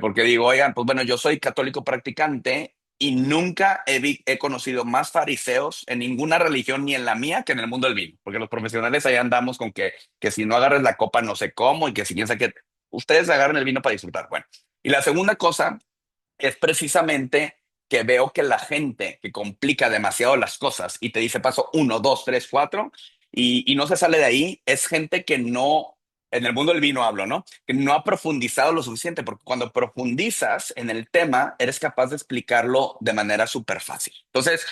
porque digo, oigan, pues bueno, yo soy católico practicante y nunca he conocido más fariseos en ninguna religión, ni en la mía, que en el mundo del vino, porque los profesionales ahí andamos con que si no agarras la copa no sé cómo y que si piensa que ustedes agarran el vino para disfrutar. Bueno, y la segunda cosa es precisamente que veo que la gente que complica demasiado las cosas y te dice paso uno, dos, tres, cuatro y no se sale de ahí, es gente que no, en el mundo del vino hablo, ¿no? Que no ha profundizado lo suficiente, porque cuando profundizas en el tema, eres capaz de explicarlo de manera súper fácil. Entonces,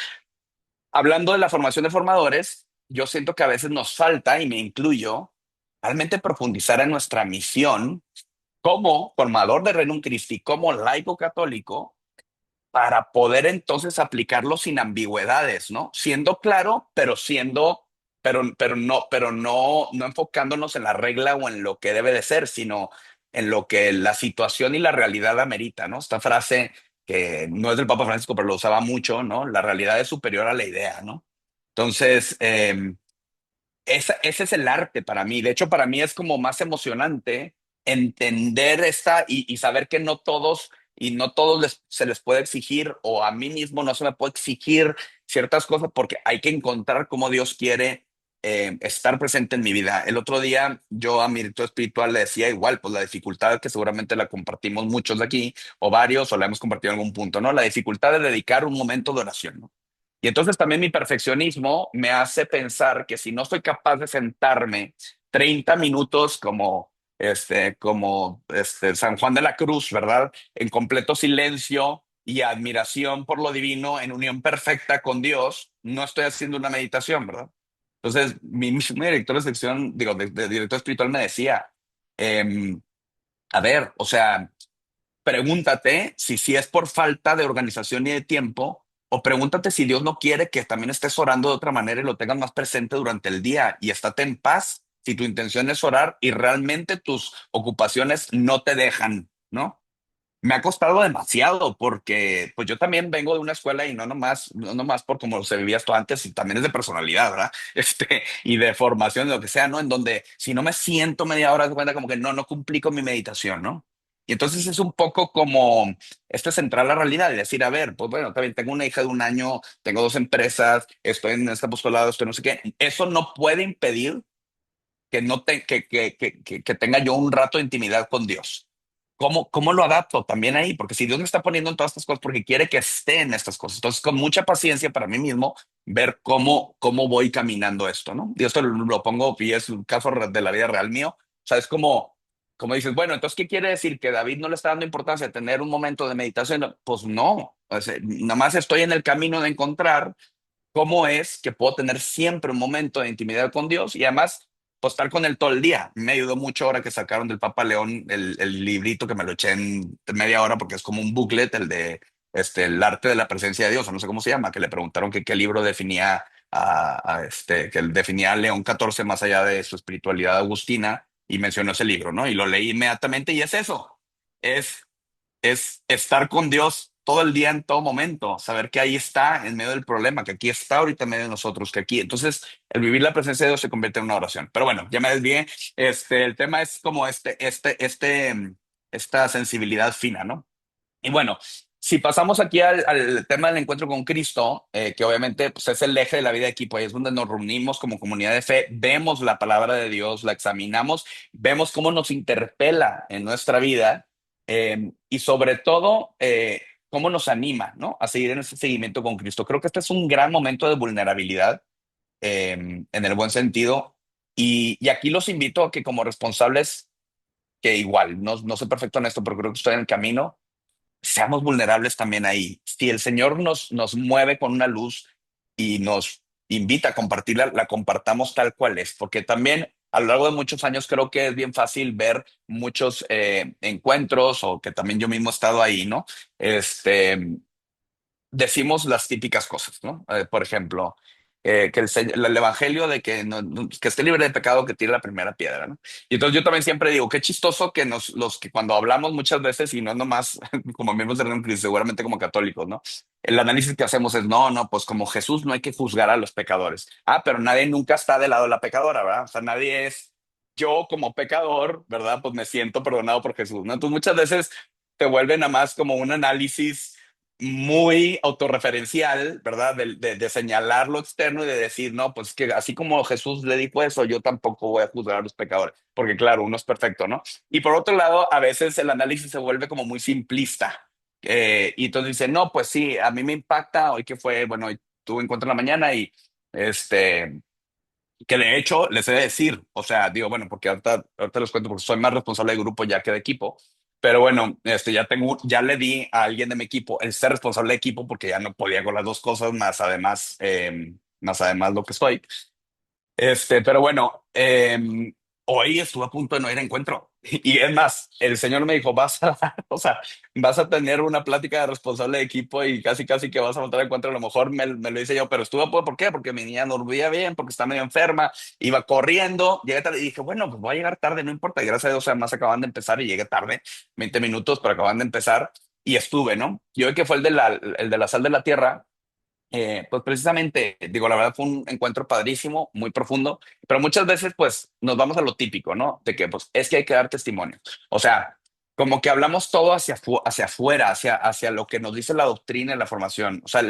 hablando de la formación de formadores, yo siento que a veces nos falta, y me incluyo, realmente profundizar en nuestra misión como formador de Renum Christi, como laico católico, para poder entonces aplicarlo sin ambigüedades, ¿no? Siendo claro, pero no enfocándonos en la regla o en lo que debe de ser, sino en lo que la situación y la realidad amerita, ¿no? Esta frase que no es del Papa Francisco, pero lo usaba mucho, ¿no? La realidad es superior a la idea, ¿no? Entonces, ese es el arte para mí. De hecho, para mí es como más emocionante entender y saber que no todos y no todos se les puede exigir, o a mí mismo no se me puede exigir ciertas cosas, porque hay que encontrar cómo Dios quiere estar presente en mi vida. El otro día yo a mi director espiritual le decía igual, pues la dificultad que seguramente la compartimos muchos de aquí, o varios, o la hemos compartido en algún punto, ¿no? La dificultad de dedicar un momento de oración, ¿no? Y entonces también mi perfeccionismo me hace pensar que si no soy capaz de sentarme 30 minutos como San Juan de la Cruz, ¿verdad? En completo silencio y admiración por lo divino, en unión perfecta con Dios, no estoy haciendo una meditación, ¿verdad? Entonces, mi director de sección, digo, de director espiritual me decía, em, a ver, o sea, pregúntate si es por falta de organización y de tiempo, o pregúntate si Dios no quiere que también estés orando de otra manera y lo tengas más presente durante el día, y estate en paz si tu intención es orar y realmente tus ocupaciones no te dejan, ¿no? Me ha costado demasiado porque pues yo también vengo de una escuela y no nomás por cómo se vivía esto antes, y también es de personalidad, ¿verdad? Y de formación, de lo que sea, ¿no? En donde si no me siento media hora, de cuenta como que no cumplí con mi meditación, ¿no? Y entonces es un poco como centrar la realidad y decir, a ver, pues bueno, también tengo una hija de 1 año, tengo 2 empresas, estoy en este apostolado, estoy no sé qué. Eso no puede impedir que no te, que tenga yo un rato de intimidad con Dios. ¿Cómo lo adapto también ahí? Porque si Dios me está poniendo en todas estas cosas, porque quiere que esté en estas cosas. Entonces, con mucha paciencia para mí mismo, ver cómo voy caminando esto, ¿no? Y esto lo pongo, y es un caso de la vida real mío. O sea, es como dices, bueno, entonces, ¿qué quiere decir? ¿Que David no le está dando importancia a tener un momento de meditación? Pues no. O sea, nada más estoy en el camino de encontrar cómo es que puedo tener siempre un momento de intimidad con Dios, y además pues, estar con Él todo el día. Me ayudó mucho ahora que sacaron del Papa León el librito, que me lo eché en media hora, porque es como un booklet, el de el arte de la presencia de Dios, o no sé cómo se llama, que le preguntaron que qué libro definía que él definía a León XIV más allá de su espiritualidad agustina, y mencionó ese libro, ¿no? Y lo leí inmediatamente, y es eso, es es estar con Dios todo el día, en todo momento, saber que ahí está en medio del problema, que aquí está ahorita en medio de nosotros, que aquí. Entonces, el vivir la presencia de Dios se convierte en una oración. Pero bueno, ya me desvié. El tema es como esta sensibilidad fina, ¿no? Y bueno, si pasamos aquí al tema del encuentro con Cristo, que obviamente pues, es el eje de la vida de equipo, ahí es donde nos reunimos como comunidad de fe, vemos la palabra de Dios, la examinamos, vemos cómo nos interpela en nuestra vida, y sobre todo cómo nos anima, ¿no? A seguir en ese seguimiento con Cristo. Creo que este es un gran momento de vulnerabilidad, en el buen sentido, y aquí los invito a que como responsables, que igual no soy perfecto en esto, pero creo que estoy en el camino, seamos vulnerables también ahí. Si el Señor nos mueve con una luz y nos invita a compartirla, la compartamos tal cual es, porque también a lo largo de muchos años creo que es bien fácil ver muchos encuentros, o que también yo mismo he estado ahí, ¿no? Decimos las típicas cosas, ¿no? Por ejemplo, que el evangelio de que, que esté libre de pecado, que tire la primera piedra, ¿no? Y entonces yo también siempre digo, qué chistoso que los que cuando hablamos muchas veces, y no nomás como miembros de Reino Cristo, seguramente como católicos, ¿no? El análisis que hacemos es, no, pues como Jesús no hay que juzgar a los pecadores. Ah, pero nadie nunca está del lado de la pecadora, ¿verdad? O sea, nadie es yo como pecador, ¿verdad? Pues me siento perdonado por Jesús, ¿no? Entonces muchas veces te vuelven a más como un análisis muy autorreferencial, ¿verdad? De señalar lo externo y de decir, no, pues que así como Jesús le dijo eso, yo tampoco voy a juzgar a los pecadores, porque claro, uno es perfecto, ¿no? Y por otro lado, a veces el análisis se vuelve como muy simplista. Y entonces dice, no, pues sí, a mí me impacta, hoy que fue, bueno, hoy tuve encuentro en la mañana y este que de hecho, les he de decir, o sea, digo, bueno, porque ahorita les cuento porque soy más responsable de grupo ya que de equipo, pero bueno, ya le di a alguien de mi equipo el ser responsable de equipo porque ya no podía con las dos cosas, más además lo que estoy. Pero bueno, hoy estuve a punto de no ir a encuentro. Y es más, el señor me dijo, o sea, vas a tener una plática de responsable de equipo y casi, casi que vas a montar a encuentro. A lo mejor me lo hice yo, pero estuve a punto, ¿por qué? Porque mi niña no dormía bien, porque está medio enferma, iba corriendo, llegué tarde y dije, bueno, pues voy a llegar tarde, no importa. Y gracias a Dios, además acaban de empezar y llegué tarde, 20 minutos, pero acaban de empezar y estuve, ¿no? Y hoy que fue el de la sal de la tierra. Pues precisamente, digo, la verdad fue un encuentro padrísimo, muy profundo, pero muchas veces pues nos vamos a lo típico, ¿no? De que pues es que hay que dar testimonio. O sea, como que hablamos todo hacia afuera, hacia lo que nos dice la doctrina y la formación. O sea,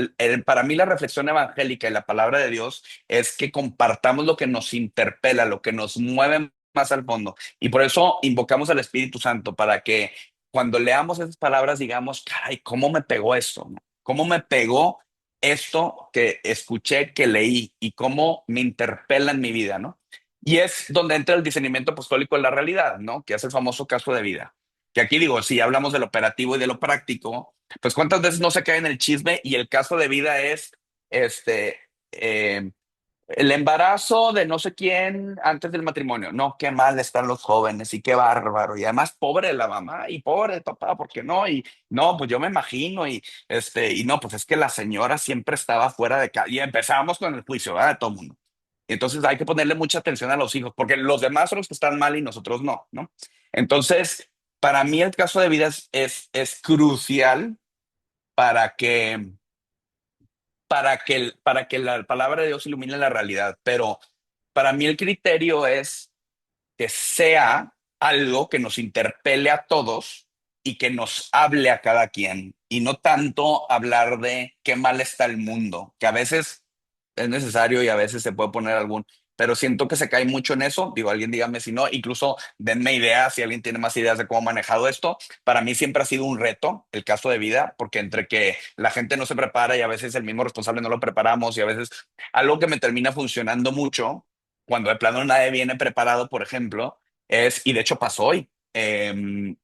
para mí la reflexión evangélica y la palabra de Dios es que compartamos lo que nos interpela, lo que nos mueve más al fondo. Y por eso invocamos al Espíritu Santo para que cuando leamos esas palabras digamos, caray, ¿cómo me pegó esto? ¿No? ¿Cómo me pegó esto que escuché, que leí y cómo me interpela en mi vida, ¿no? Y es donde entra el discernimiento apostólico en la realidad, ¿no? Que es el famoso caso de vida. Que aquí digo, si hablamos de lo operativo y de lo práctico, pues cuántas veces no se cae en el chisme y el caso de vida es, este, eh, el embarazo de no sé quién antes del matrimonio. No, qué mal están los jóvenes y qué bárbaro. Y además, pobre la mamá y pobre el papá, ¿por qué no? Y no, pues yo me imagino. Y no, pues es que la señora siempre estaba fuera de casa. Y empezábamos con el juicio, ¿verdad? De todo el mundo. Y entonces hay que ponerle mucha atención a los hijos, porque los demás son los que están mal y nosotros no, ¿no? Entonces, para mí el caso de vida es crucial para que para que la palabra de Dios ilumine la realidad. Pero para mí el criterio es que sea algo que nos interpele a todos y que nos hable a cada quien y no tanto hablar de qué mal está el mundo, que a veces es necesario y a veces se puede poner algún, pero siento que se cae mucho en eso. Digo, alguien dígame si no, incluso denme ideas si alguien tiene más ideas de cómo ha manejado esto. Para mí siempre ha sido un reto el caso de vida, porque entre que la gente no se prepara y a veces el mismo responsable no lo preparamos y a veces algo que me termina funcionando mucho cuando de plano nadie viene preparado, por ejemplo, y de hecho pasó hoy, el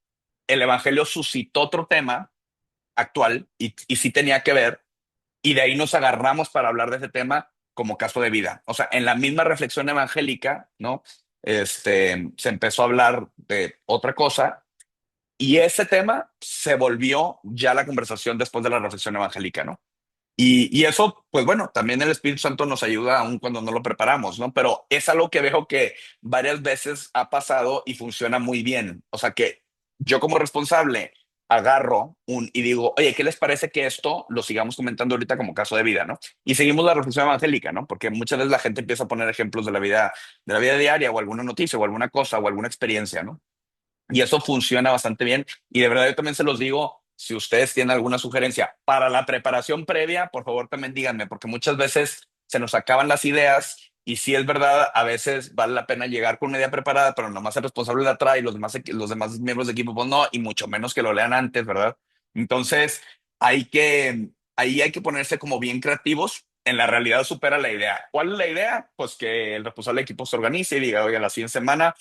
Evangelio suscitó otro tema actual y sí tenía que ver, y de ahí nos agarramos para hablar de ese tema como caso de vida. O sea, en la misma reflexión evangélica, ¿no? Se empezó a hablar de otra cosa y ese tema se volvió ya la conversación después de la reflexión evangélica, ¿no? Y eso, pues bueno, también el Espíritu Santo nos ayuda aún cuando no lo preparamos, ¿no? Pero es algo que veo que varias veces ha pasado y funciona muy bien. O sea que yo como responsable agarro y digo, oye, ¿qué les parece que esto lo sigamos comentando ahorita como caso de vida, ¿no? Y seguimos la reflexión evangélica, ¿no? Porque muchas veces la gente empieza a poner ejemplos de la vida diaria o alguna noticia o alguna cosa o alguna experiencia, ¿no? Y eso funciona bastante bien. Y de verdad yo también se los digo, si ustedes tienen alguna sugerencia para la preparación previa, por favor también díganme, porque muchas veces se nos acaban las ideas y si es verdad, a veces vale la pena llegar con una idea preparada, pero nomás el responsable la trae y los demás miembros de equipo, pues no, y mucho menos que lo lean antes, ¿verdad? Entonces, ahí hay que ponerse como bien creativos. En la realidad supera la idea. ¿Cuál es la idea? Pues que el responsable de equipo se organice y diga, oye, la siguiente semana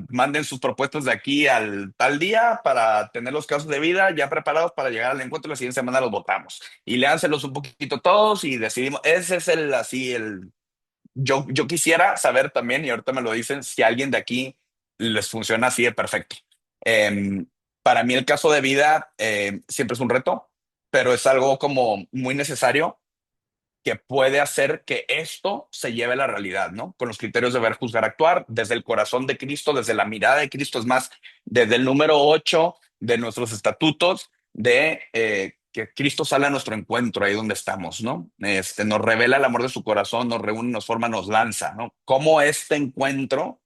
manden sus propuestas de aquí al tal día para tener los casos de vida ya preparados para llegar al encuentro. La siguiente semana los votamos y léanselos un poquito todos y decidimos. Ese es yo quisiera saber también, y ahorita me lo dicen, si a alguien de aquí les funciona así de perfecto. Em, para mí el caso de vida siempre es un reto, pero es algo como muy necesario que puede hacer que esto se lleve a la realidad, ¿no? Con los criterios de ver, juzgar, actuar, desde el corazón de Cristo, desde la mirada de Cristo, es más, desde el número 8 de nuestros estatutos, de que Cristo sale a nuestro encuentro, ahí donde estamos, ¿no? Nos revela el amor de su corazón, nos reúne, nos forma, nos lanza, ¿no? Cómo este encuentro,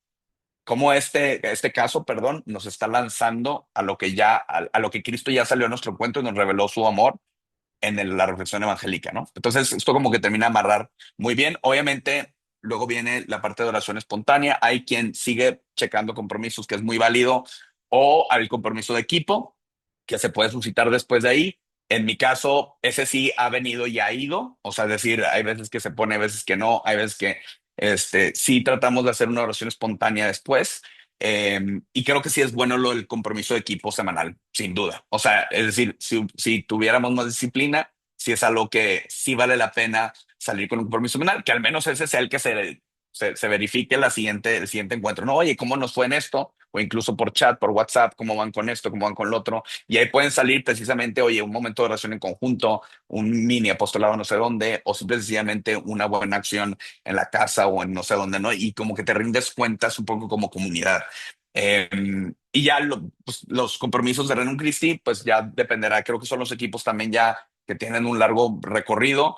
cómo este caso, perdón, nos está lanzando a lo que Cristo ya salió a nuestro encuentro y nos reveló su amor la reflexión evangélica, ¿no? Entonces, esto como que termina de amarrar muy bien. Obviamente, luego viene la parte de oración espontánea. Hay quien sigue checando compromisos, que es muy válido, o al compromiso de equipo, que se puede suscitar después de ahí. En mi caso, ese sí ha venido y ha ido. O sea, es decir, hay veces que se pone, hay veces que no, hay veces que sí tratamos de hacer una oración espontánea después. Y creo que sí es bueno lo del compromiso de equipo semanal, sin duda. O sea, es decir, si tuviéramos más disciplina, si es algo que sí vale la pena salir con un compromiso semanal, que al menos ese sea el que se verifique el siguiente encuentro. No, oye, ¿cómo nos fue en esto? O incluso por chat, por WhatsApp, ¿cómo van con esto? ¿Cómo van con lo otro? Y ahí pueden salir precisamente, oye, un momento de oración en conjunto, un mini apostolado no sé dónde, o simple sencillamente una buena acción en la casa o en no sé dónde, ¿no? Y como que te rindes cuentas un poco como comunidad. Eh, y ya pues, los compromisos de Renum Christi, pues ya dependerá, creo que son los equipos también ya que tienen un largo recorrido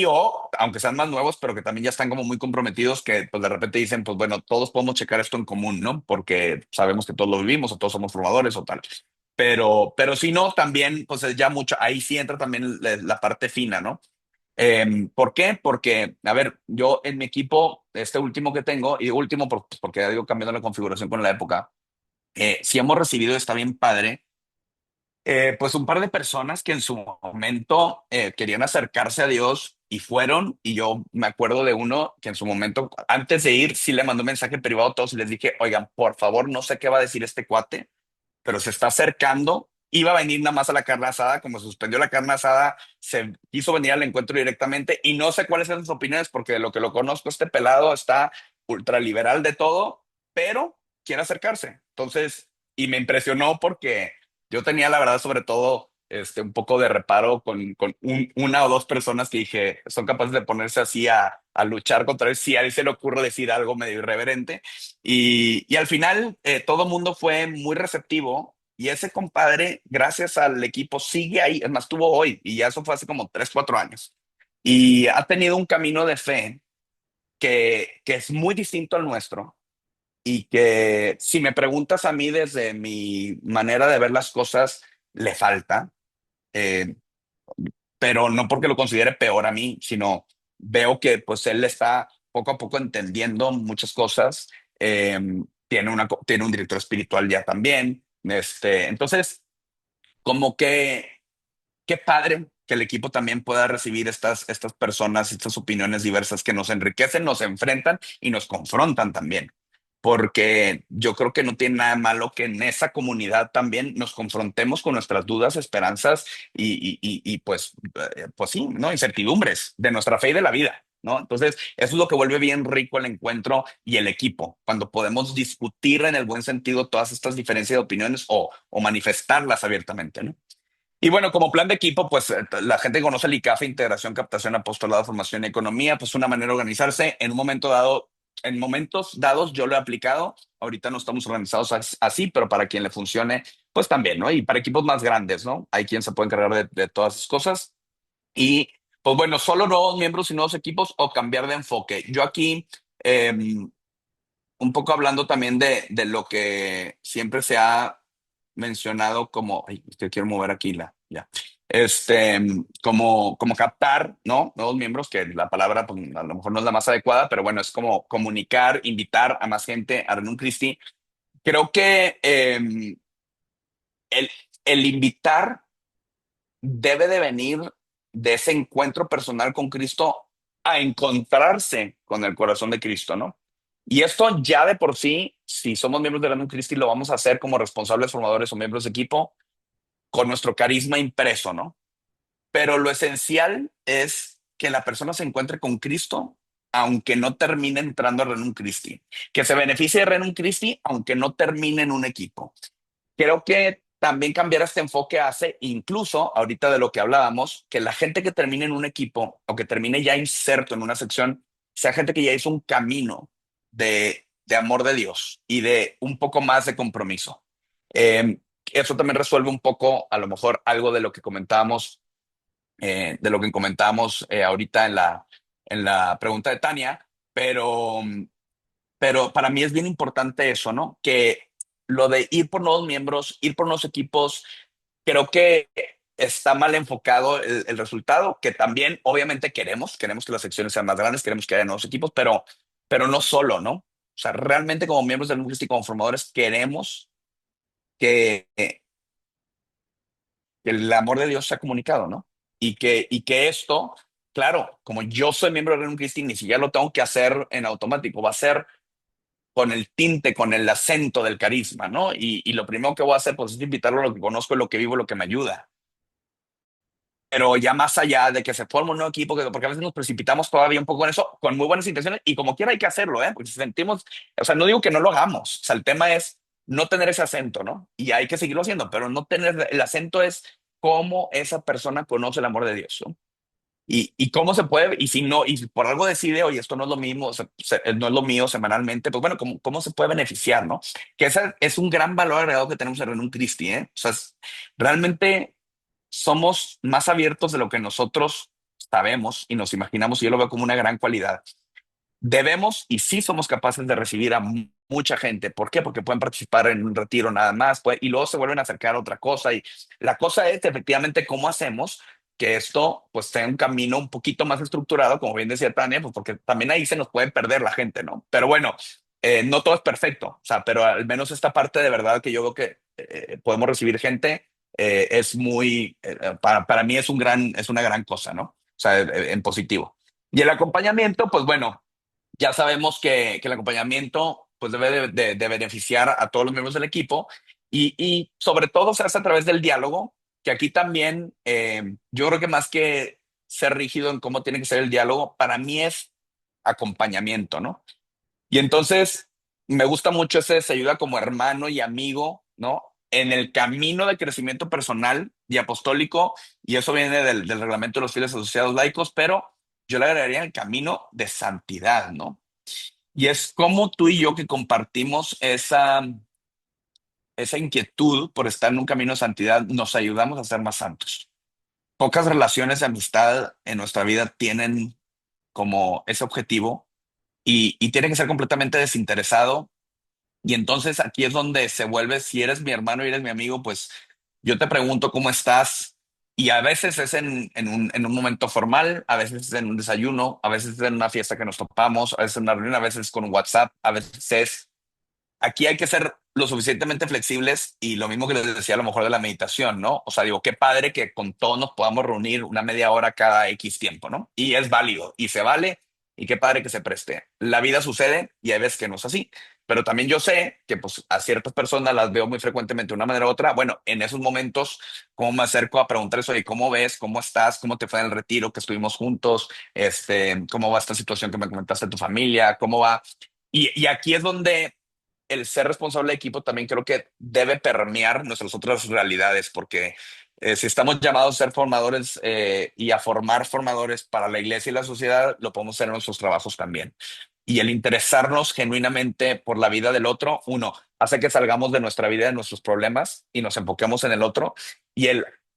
o aunque sean más nuevos, pero que también ya están como muy comprometidos, que pues de repente dicen, pues bueno, todos podemos checar esto en común, ¿no? Porque sabemos que todos lo vivimos o todos somos formadores o tal. Pero si no, también, pues es ya mucho, ahí sí entra también la parte fina, ¿no? ¿Por qué? Porque, a ver, yo en mi equipo, este último que tengo, y último pues, porque ya digo cambiando la configuración con la época, sí hemos recibido, está bien padre, pues un par de personas que en su momento querían acercarse a Dios y fueron, y yo me acuerdo de uno que en su momento, antes de ir, sí le mandó un mensaje privado a todos y les dije, oigan, por favor, no sé qué va a decir este cuate, pero se está acercando. Iba a venir nada más a la carne asada, como suspendió la carne asada, se quiso venir al encuentro directamente y no sé cuáles son sus opiniones porque de lo que lo conozco, este pelado está ultraliberal de todo, pero quiere acercarse. Entonces, y me impresionó porque yo tenía la verdad sobre todo un poco de reparo con una o dos personas que dije, son capaces de ponerse así a luchar contra él si a él se le ocurre decir algo medio irreverente. Y al final todo el mundo fue muy receptivo y ese compadre, gracias al equipo, sigue ahí. Es más, estuvo hoy y ya eso fue hace como 3 4 años. Y ha tenido un camino de fe que es muy distinto al nuestro y que si me preguntas a mí desde mi manera de ver las cosas, le falta. Eh, pero no porque lo considere peor a mí, sino veo que pues él está poco a poco entendiendo muchas cosas. Eh, tiene un director espiritual ya también. Entonces, como que qué padre que el equipo también pueda recibir estas personas, estas opiniones diversas que nos enriquecen, nos enfrentan y nos confrontan también. Porque yo creo que no tiene nada de malo que en esa comunidad también nos confrontemos con nuestras dudas, esperanzas pues, pues sí, ¿no? Incertidumbres de nuestra fe y de la vida, ¿no? Entonces, eso es lo que vuelve bien rico el encuentro y el equipo, cuando podemos discutir en el buen sentido todas estas diferencias de opiniones o manifestarlas abiertamente, ¿no? Y bueno, como plan de equipo, pues la gente que conoce el ICAFE, Integración, Captación, Apostolado, Formación y Economía, pues una manera de organizarse. En un momento dado, en momentos dados yo lo he aplicado. Ahorita no estamos organizados así, pero para quien le funcione, pues también, ¿no? Y para equipos más grandes, ¿no? Hay quien se puede encargar de todas esas cosas. Y pues bueno, solo nuevos miembros y nuevos equipos o cambiar de enfoque. Yo aquí, un poco hablando también de lo que siempre se ha mencionado como, ay, es que quiero mover aquí ya, como captar, ¿no? Nuevos miembros, que la palabra pues, a lo mejor no es la más adecuada, pero bueno, es como comunicar, invitar a más gente a Renun Christi. Creo que el, el invitar debe de venir de ese encuentro personal con Cristo a encontrarse con el corazón de Cristo, ¿no? Y esto ya de por sí, si somos miembros de la Cristo, lo vamos a hacer como responsables formadores o miembros de equipo con nuestro carisma impreso, ¿no? Pero lo esencial es que la persona se encuentre con Cristo, aunque no termine entrando a Renum Christi, que se beneficie de Renum Christi, aunque no termine en un equipo. Creo que también cambiar este enfoque hace, incluso ahorita de lo que hablábamos, que la gente que termine en un equipo o que termine ya inserto en una sección, sea gente que ya hizo un camino de amor de Dios y de un poco más de compromiso. Eso también resuelve un poco, a lo mejor, algo de lo que comentábamos ahorita en la pregunta de Tania, pero, pero para mí es bien importante eso, ¿no? Que lo de ir por nuevos miembros, ir por nuevos equipos, creo que está mal enfocado el resultado, que también obviamente queremos que las secciones sean más grandes, queremos que haya nuevos equipos, pero no solo, ¿no? O sea, realmente como miembros del núcleo y como formadores queremos que el amor de Dios sea comunicado, ¿no? Y que esto, claro, como yo soy miembro de Reino Christi, ni siquiera lo tengo que hacer en automático, va a ser con el tinte, con el acento del carisma, ¿no? Y lo primero que voy a hacer, pues, es invitarlo a lo que conozco, lo que vivo, lo que me ayuda. Pero ya más allá de que se forme un nuevo equipo, porque a veces nos precipitamos todavía un poco en eso, con muy buenas intenciones, y como quiera hay que hacerlo, ¿eh? Porque si sentimos, o sea, no digo que no lo hagamos, o sea, el tema es no tener ese acento, ¿no? Y hay que seguirlo haciendo, pero no tener, el acento es cómo esa persona conoce el amor de Dios, ¿no? Y cómo se puede, y si no, y por algo decide, oye, esto no es lo mismo, no es lo mío semanalmente, pues bueno, ¿cómo se puede beneficiar, no? Que ese es un gran valor agregado que tenemos en Renun Christi, ¿eh? O sea, realmente somos más abiertos de lo que nosotros sabemos y nos imaginamos, y yo lo veo como una gran cualidad. Debemos y sí somos capaces de recibir a mucha gente. ¿Por qué? Porque pueden participar en un retiro nada más, pues, y luego se vuelven a acercar a otra cosa. Y la cosa es efectivamente cómo hacemos que esto pues sea un camino un poquito más estructurado, como bien decía Tania, pues porque también ahí se nos puede perder la gente, ¿no? Pero bueno, no todo es perfecto, o sea, pero al menos esta parte de verdad que yo veo que podemos recibir gente es muy, para mí es una gran cosa, ¿no? O sea, en positivo. Y el acompañamiento, pues bueno, ya sabemos que el acompañamiento pues debe de beneficiar a todos los miembros del equipo y sobre todo se hace a través del diálogo, que aquí también yo creo que más que ser rígido en cómo tiene que ser el diálogo, para mí es acompañamiento, ¿no? Y entonces me gusta mucho ese se ayuda como hermano y amigo, ¿no? En el camino de crecimiento personal y apostólico, y eso viene del reglamento de los fieles asociados laicos, pero yo le agregaría el camino de santidad, ¿no? Y es como tú y yo que compartimos esa inquietud por estar en un camino de santidad, nos ayudamos a ser más santos. Pocas relaciones de amistad en nuestra vida tienen como ese objetivo y tiene que ser completamente desinteresado. Y entonces aquí es donde se vuelve, si eres mi hermano y eres mi amigo, pues yo te pregunto cómo estás. Y a veces es en un momento formal, a veces es en un desayuno, a veces es en una fiesta que nos topamos, a veces en una reunión, a veces con un WhatsApp, a veces es aquí hay que ser lo suficientemente flexibles y lo mismo que les decía a lo mejor de la meditación, ¿no? O sea, digo, qué padre que con todos nos podamos reunir una media hora cada X tiempo, ¿no? Y es válido y se vale y qué padre que se preste. La vida sucede y hay veces que no es así, pero también yo sé que pues a ciertas personas las veo muy frecuentemente de una manera u otra. Bueno, en esos momentos, ¿cómo me acerco a preguntar eso? ¿Y cómo ves? ¿Cómo estás? ¿Cómo te fue en el retiro que estuvimos juntos? ¿Cómo va esta situación que me comentaste de tu familia? ¿Cómo va? Y aquí es donde el ser responsable de equipo también creo que debe permear nuestras otras realidades, porque si estamos llamados a ser formadores y a formar formadores para la iglesia y la sociedad, lo podemos hacer en nuestros trabajos también. Y el interesarnos genuinamente por la vida del otro, uno, hace que salgamos de nuestra vida, de nuestros problemas y nos enfoquemos en el otro. Y,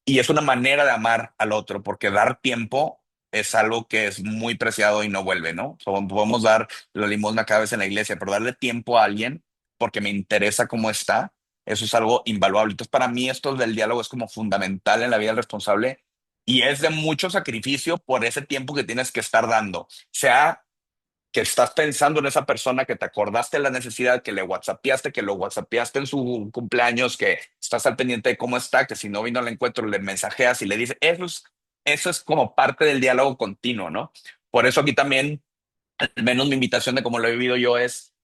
y es una manera de amar al otro, porque dar tiempo es algo que es muy preciado y no vuelve, ¿no? Podemos dar la limosna cada vez en la iglesia, pero darle tiempo a alguien porque me interesa cómo está, eso es algo invaluable. Entonces, para mí esto del diálogo es como fundamental en la vida del responsable y es de mucho sacrificio por ese tiempo que tienes que estar dando. Sea que estás pensando en esa persona, que te acordaste de la necesidad, que le whatsappeaste, que lo whatsappeaste en su cumpleaños, que estás al pendiente de cómo está, que si no vino al encuentro le mensajeas y le dices, eso es como parte del diálogo continuo, ¿no? Por eso aquí también al menos mi invitación de cómo lo he vivido yo es,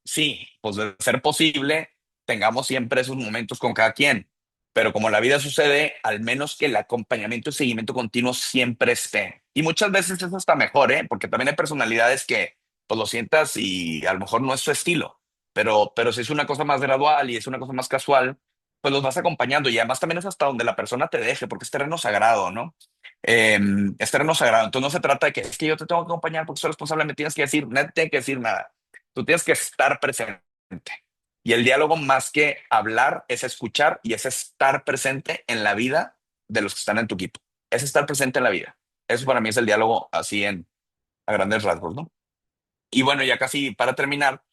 sí, pues de ser posible, tengamos siempre esos momentos con cada quien, pero como la vida sucede, al menos que el acompañamiento y seguimiento continuo siempre esté. Y muchas veces eso está mejor, ¿eh? Porque también hay personalidades que pues lo sientas y a lo mejor no es su estilo, pero si es una cosa más gradual y es una cosa más casual, pues los vas acompañando y además también es hasta donde la persona te deje, porque es terreno sagrado, ¿no? Es terreno sagrado. Entonces no se trata de que es que yo te tengo que acompañar porque soy responsable, me tienes que decir, no te tienes que decir nada. Tú tienes que estar presente. Y el diálogo más que hablar es escuchar y es estar presente en la vida de los que están en tu equipo. Es estar presente en la vida. Eso para mí es el diálogo así a grandes rasgos, ¿no? Y bueno, ya casi para terminar,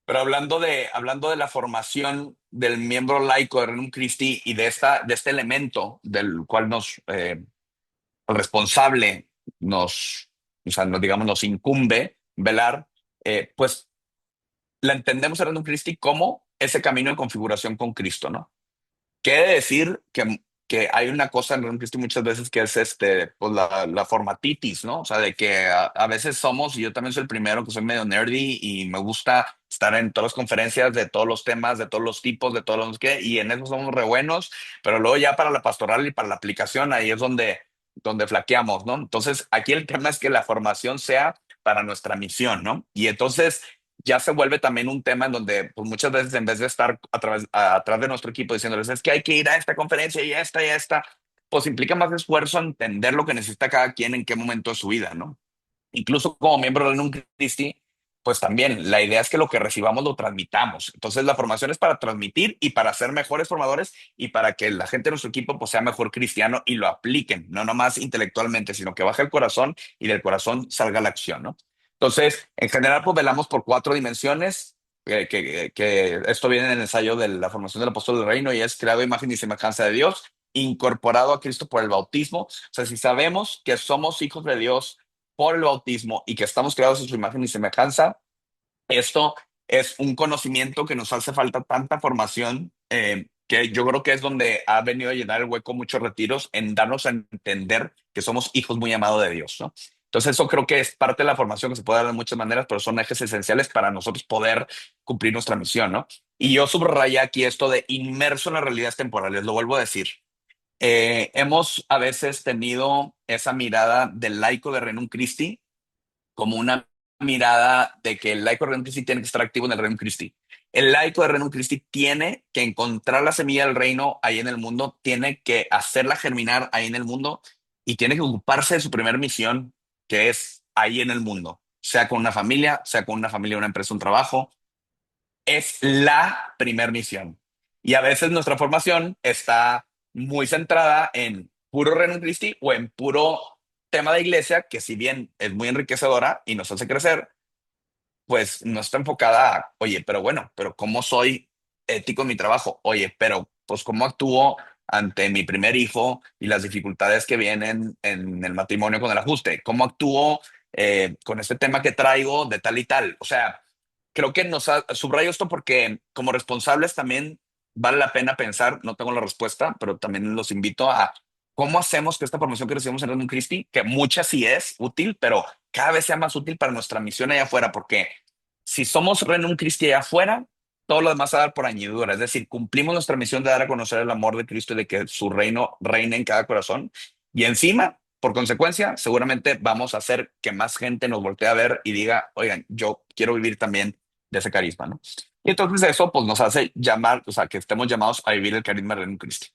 Pero hablando de la formación del miembro laico de Rerum Christi y de este elemento del cual el responsable o sea, digamos, nos incumbe velar, pues la entendemos en Rerum Christi como ese camino en configuración con Cristo, ¿no? Quiere decir que hay una cosa en Reino Cristo muchas veces que es pues la formatitis, ¿no? O sea, de que a veces somos, y yo también soy el primero que soy medio nerdy y me gusta estar en todas las conferencias de todos los temas, de todos los tipos, de todos los que, y en eso somos re buenos, pero luego ya para la pastoral y para la aplicación, ahí es donde flaqueamos, ¿no? Entonces, aquí el tema es que la formación sea para nuestra misión, ¿no? Y entonces ya se vuelve también un tema en donde pues muchas veces en vez de estar atrás de nuestro equipo diciéndoles es que hay que ir a esta conferencia y esta, pues implica más esfuerzo entender lo que necesita cada quien en qué momento de su vida, ¿no? Incluso como miembro de un Cristi, pues también la idea es que lo que recibamos lo transmitamos. Entonces la formación es para transmitir y para ser mejores formadores y para que la gente de nuestro equipo pues sea mejor cristiano y lo apliquen, no nomás intelectualmente, sino que baje el corazón y del corazón salga la acción, ¿no? Entonces, en general, pues velamos por cuatro dimensiones, que esto viene en el ensayo de la formación del apóstol del reino y es creado a imagen y semejanza de Dios, incorporado a Cristo por el bautismo. O sea, si sabemos que somos hijos de Dios por el bautismo y que estamos creados en su imagen y semejanza, esto es un conocimiento que nos hace falta tanta formación, que yo creo que es donde ha venido a llenar el hueco muchos retiros en darnos a entender que somos hijos muy amados de Dios, ¿no? Entonces eso creo que es parte de la formación que se puede dar de muchas maneras, pero son ejes esenciales para nosotros poder cumplir nuestra misión, ¿no? Y yo subrayé aquí esto de inmerso en las realidades temporales, lo vuelvo a decir. Hemos a veces tenido esa mirada del laico de Renum Christi como una mirada de que el laico de Reino Christi tiene que estar activo en el Reino Christi. El laico de Reino Christi tiene que encontrar la semilla del reino ahí en el mundo, tiene que hacerla germinar ahí en el mundo y tiene que ocuparse de su primer misión, que es ahí en el mundo, sea con una familia, una empresa, un trabajo, es la primer misión. Y a veces nuestra formación está muy centrada en puro Reino Christi o en puro tema de iglesia, que si bien es muy enriquecedora y nos hace crecer, pues no está enfocada a, oye, pero bueno, pero ¿cómo soy ético en mi trabajo? Oye, pero pues ¿cómo actúo ante mi primer hijo y las dificultades que vienen en el matrimonio con el ajuste? ¿Cómo actúo con este tema que traigo de tal y tal? O sea, creo que subrayo esto porque como responsables también vale la pena pensar, no tengo la respuesta, pero también los invito a cómo hacemos que esta formación que recibimos en Reino Christi, que mucha sí es útil, pero cada vez sea más útil para nuestra misión allá afuera, porque si somos Reino Christi allá afuera, todo lo demás va a dar por añadidura. Es decir, cumplimos nuestra misión de dar a conocer el amor de Cristo y de que su reino reine en cada corazón. Y encima, por consecuencia, seguramente vamos a hacer que más gente nos voltee a ver y diga, oigan, yo quiero vivir también de ese carisma, ¿no? Y entonces eso pues nos hace llamar, o sea, que estemos llamados a vivir el carisma de Reino Christi.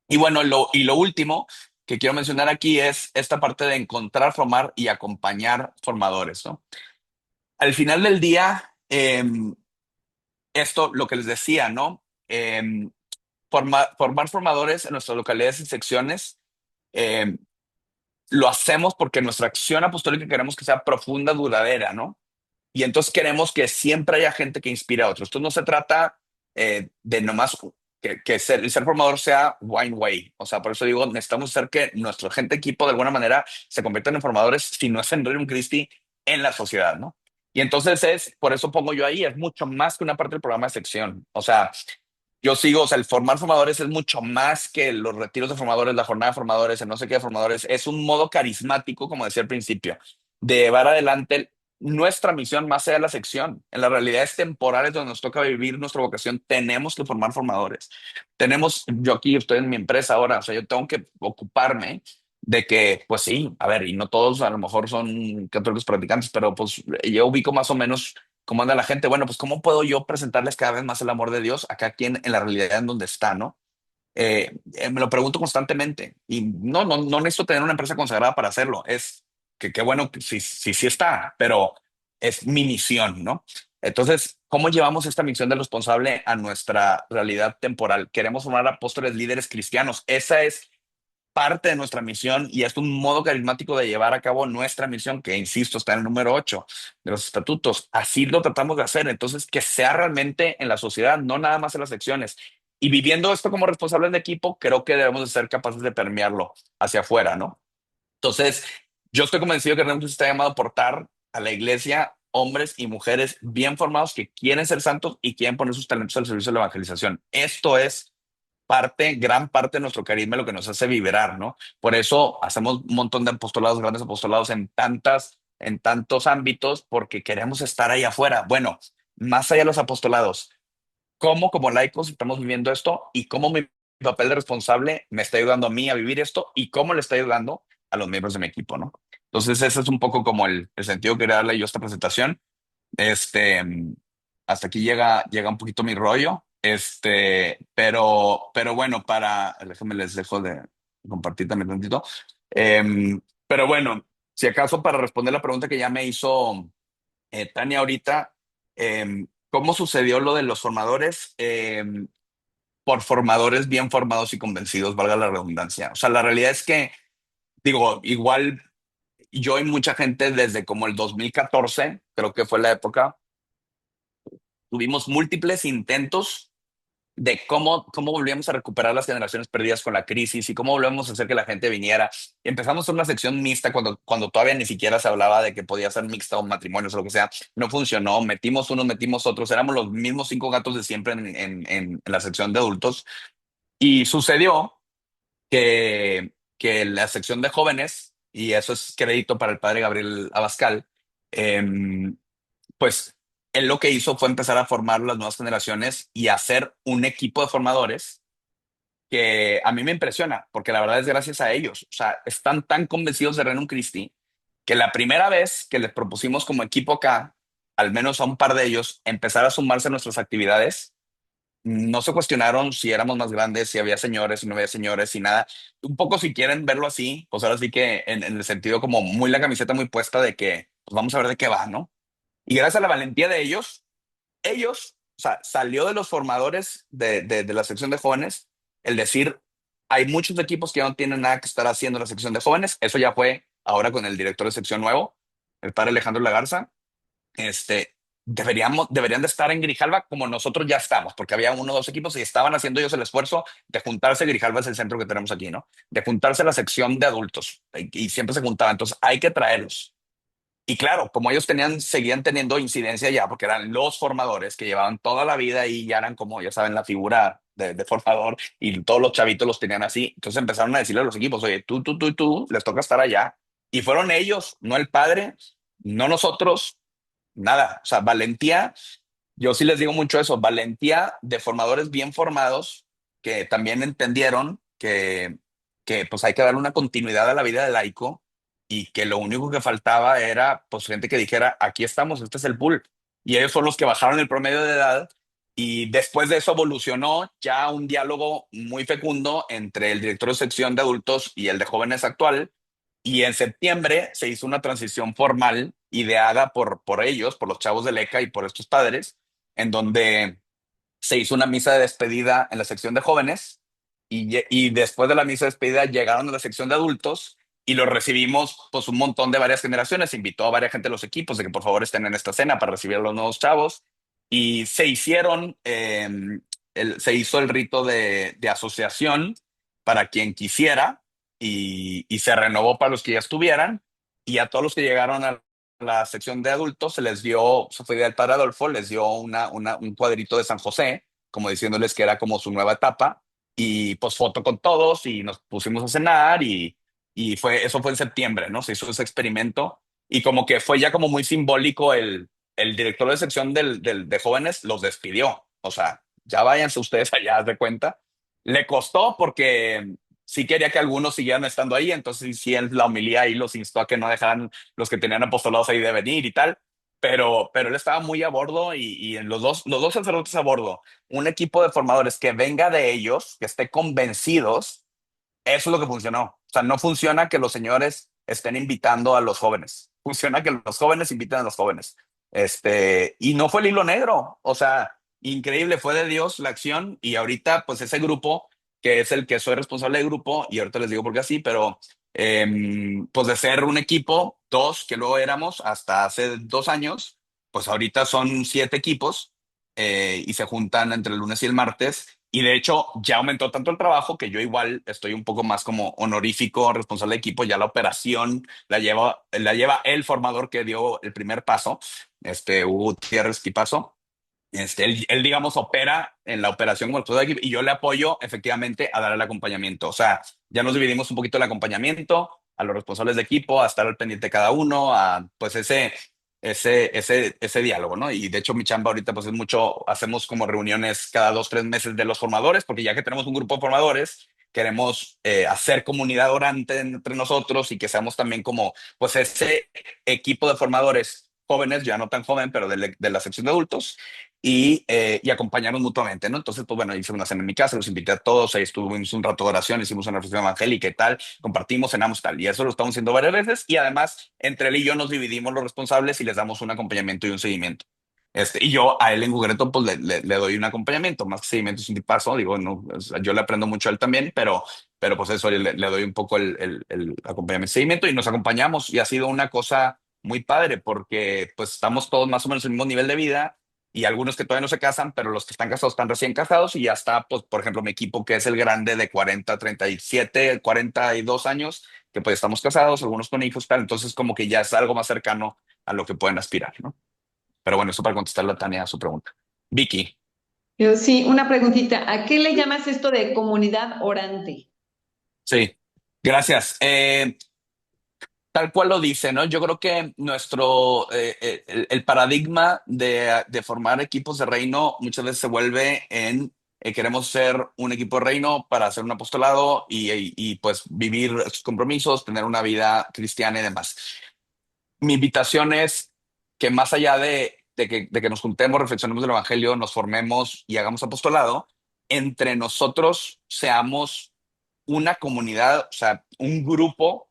Y bueno, lo último que quiero mencionar aquí es esta parte de encontrar, formar y acompañar formadores, ¿no? Al final del día, esto, lo que les decía, ¿no? Formar formadores en nuestras localidades y secciones, eh, lo hacemos porque nuestra acción apostólica queremos que sea profunda, duradera, ¿no? Y entonces queremos que siempre haya gente que inspire a otros. Esto no se trata de nomás que el ser formador sea wine way. O sea, por eso digo, necesitamos hacer que nuestro gente equipo de alguna manera se conviertan en formadores, si no es en Reino Christi, en la sociedad, ¿no? Y entonces por eso pongo yo ahí, es mucho más que una parte del programa de sección. O sea, yo sigo, o sea, el formar formadores es mucho más que los retiros de formadores, la jornada de formadores, el no sé qué de formadores. Es un modo carismático, como decía al principio, de llevar adelante nuestra misión más allá de la sección. En las realidades temporales donde nos toca vivir nuestra vocación, tenemos que formar formadores. Yo aquí estoy en mi empresa ahora, o sea, yo tengo que ocuparme de que, pues sí, a ver, y no todos a lo mejor son católicos practicantes, pero pues yo ubico más o menos cómo anda la gente. Bueno, pues cómo puedo yo presentarles cada vez más el amor de Dios a cada quien en la realidad en donde está, ¿no? Me lo pregunto constantemente y no necesito tener una empresa consagrada para hacerlo. Es que qué bueno que sí está, pero es mi misión, ¿no? Entonces, ¿cómo llevamos esta misión del responsable a nuestra realidad temporal? Queremos formar apóstoles líderes cristianos. Esa es parte de nuestra misión y es un modo carismático de llevar a cabo nuestra misión, que insisto, está en el número 8 de los estatutos. Así lo tratamos de hacer. Entonces, que sea realmente en la sociedad, no nada más en las secciones. Y viviendo esto como responsables de equipo, creo que debemos de ser capaces de permearlo hacia afuera, ¿no? Entonces, yo estoy convencido que realmente está llamado a aportar a la iglesia hombres y mujeres bien formados que quieren ser santos y quieren poner sus talentos al servicio de la evangelización. Esto es gran parte de nuestro carisma, lo que nos hace vibrar, ¿no? Por eso hacemos un montón de apostolados, grandes apostolados en tantos ámbitos, porque queremos estar ahí afuera. Bueno, más allá de los apostolados, ¿cómo como laicos estamos viviendo esto y cómo mi papel de responsable me está ayudando a mí a vivir esto y cómo le está ayudando a los miembros de mi equipo, ¿no? Entonces, ese es un poco como el sentido que quería darle yo a esta presentación. Este, hasta aquí llega un poquito mi rollo. Pero bueno, déjenme les dejo de compartir también tantito. Pero bueno, si acaso para responder la pregunta que ya me hizo Tania ahorita, ¿cómo sucedió lo de los formadores? Por formadores bien formados y convencidos, valga la redundancia. O sea, la realidad es que, digo, igual yo y mucha gente desde como el 2014, creo que fue la época, tuvimos múltiples intentos de cómo volvíamos a recuperar las generaciones perdidas con la crisis y cómo volvíamos a hacer que la gente viniera. Empezamos a una sección mixta cuando todavía ni siquiera se hablaba de que podía ser mixta o matrimonios o lo que sea. No funcionó. Metimos unos, metimos otros. Éramos los mismos 5 gatos de siempre en la sección de adultos. Y sucedió que la sección de jóvenes, y eso es crédito para el padre Gabriel Abascal, pues él lo que hizo fue empezar a formar las nuevas generaciones y hacer un equipo de formadores que a mí me impresiona, porque la verdad es gracias a ellos. O sea, están tan convencidos de Renum Christi que la primera vez que les propusimos como equipo acá, al menos a un par de ellos, empezar a sumarse a nuestras actividades, no se cuestionaron si éramos más grandes, si había señores, si no había señores, si nada. Un poco si quieren verlo así, pues ahora sí que en el sentido como muy la camiseta muy puesta de que pues vamos a ver de qué va, ¿no? Y gracias a la valentía de ellos, o sea, salió de los formadores de la sección de jóvenes el decir, hay muchos equipos que no tienen nada que estar haciendo en la sección de jóvenes. Eso ya fue ahora con el director de sección nuevo, el padre Alejandro Lagarza. Deberían de estar en Grijalva como nosotros ya estamos, porque había 1 o 2 equipos y estaban haciendo ellos el esfuerzo de juntarse. Grijalva es el centro que tenemos aquí, ¿no? De juntarse a la sección de adultos y siempre se juntaban. Entonces hay que traerlos. Y claro, como ellos seguían teniendo incidencia ya, porque eran los formadores que llevaban toda la vida y ya eran como, ya saben, la figura de formador y todos los chavitos los tenían así. Entonces empezaron a decirle a los equipos, oye, tú y tú, les toca estar allá. Y fueron ellos, no el padre, no nosotros, nada. O sea, valentía, yo sí les digo mucho eso, valentía de formadores bien formados que también entendieron que pues hay que darle una continuidad a la vida del laico y que lo único que faltaba era pues gente que dijera, aquí estamos, este es el pool. Y ellos son los que bajaron el promedio de edad y después de eso evolucionó ya un diálogo muy fecundo entre el director de sección de adultos y el de jóvenes actual. Y en septiembre se hizo una transición formal ideada por ellos, por los chavos de LECA y por estos padres, en donde se hizo una misa de despedida en la sección de jóvenes y después de la misa de despedida llegaron a la sección de adultos y los recibimos pues un montón de varias generaciones. Se invitó a varias gente de los equipos de que por favor estén en esta cena para recibir a los nuevos chavos y se hizo el rito de asociación para quien quisiera y se renovó para los que ya estuvieran y a todos los que llegaron a la sección de adultos se les dio, se fue del padre Adolfo, les dio un cuadrito de San José, como diciéndoles que era como su nueva etapa, y pues foto con todos y nos pusimos a cenar y eso fue en septiembre, ¿no? Se hizo ese experimento y como que fue ya como muy simbólico el director de sección de jóvenes los despidió, o sea, ya váyanse ustedes allá, haz de cuenta. Le costó porque sí quería que algunos siguieran estando ahí, entonces sí en la homilía ahí los instó a que no dejaran los que tenían apostolados ahí de venir y tal, pero él estaba muy a bordo y en los dos sacerdotes a bordo, un equipo de formadores que venga de ellos, que esté convencidos, eso es lo que funcionó. O sea, no funciona que los señores estén invitando a los jóvenes, funciona que los jóvenes inviten a los jóvenes. Y no fue el hilo negro, o sea, increíble, fue de Dios la acción y ahorita pues ese grupo que es el que soy responsable de grupo, y ahorita les digo por qué así, pero pues de ser un equipo, dos, que luego éramos hasta hace 2 años, pues ahorita son 7 equipos y se juntan entre el lunes y el martes. Y de hecho ya aumentó tanto el trabajo que yo igual estoy un poco más como honorífico, responsable de equipo. Ya la operación la lleva el formador que dio el primer paso, Hugo Gutiérrez Pipazo. Él, digamos, opera en la operación como el todo equipo y yo le apoyo efectivamente a dar el acompañamiento. O sea, ya nos dividimos un poquito el acompañamiento a los responsables de equipo, a estar al pendiente de cada uno, a pues ese diálogo, ¿no? Y de hecho mi chamba ahorita pues es mucho, hacemos como reuniones cada 2, 3 meses de los formadores, porque ya que tenemos un grupo de formadores, queremos hacer comunidad orante entre nosotros y que seamos también como pues ese equipo de formadores jóvenes, ya no tan joven, pero de la sección de adultos, y acompañarnos mutuamente, ¿no? Entonces, pues bueno, hice una cena en mi casa, los invité a todos, ahí estuvimos un rato de oración, hicimos una reflexión evangélica y tal, compartimos, cenamos tal, y eso lo estamos haciendo varias veces, y además, entre él y yo nos dividimos los responsables y les damos un acompañamiento y un seguimiento. Y yo a él en concreto, pues le doy un acompañamiento, más que seguimiento, es un tipazo, digo, no, o sea, yo le aprendo mucho a él también, pero pues eso, le doy un poco el acompañamiento y seguimiento, y nos acompañamos, y ha sido una cosa muy padre, porque pues estamos todos más o menos en el mismo nivel de vida, y algunos que todavía no se casan, pero los que están casados están recién casados, y ya está, pues, por ejemplo, mi equipo que es el grande de 40, 37, 42 años, que pues estamos casados, algunos con hijos, tal, entonces como que ya es algo más cercano a lo que pueden aspirar, ¿no? Pero bueno, eso para contestarle a Tania a su pregunta. Vicky, Pero sí, una preguntita. ¿A qué le llamas esto de comunidad orante? sí, gracias. Tal cual lo dice, ¿no? Yo creo que el paradigma de formar equipos de reino muchas veces se vuelve en queremos ser un equipo de reino para hacer un apostolado y, pues vivir sus compromisos, tener una vida cristiana y demás. Mi invitación es que más allá de que nos juntemos, reflexionemos del evangelio, nos formemos y hagamos apostolado, entre nosotros seamos una comunidad, o sea, un grupo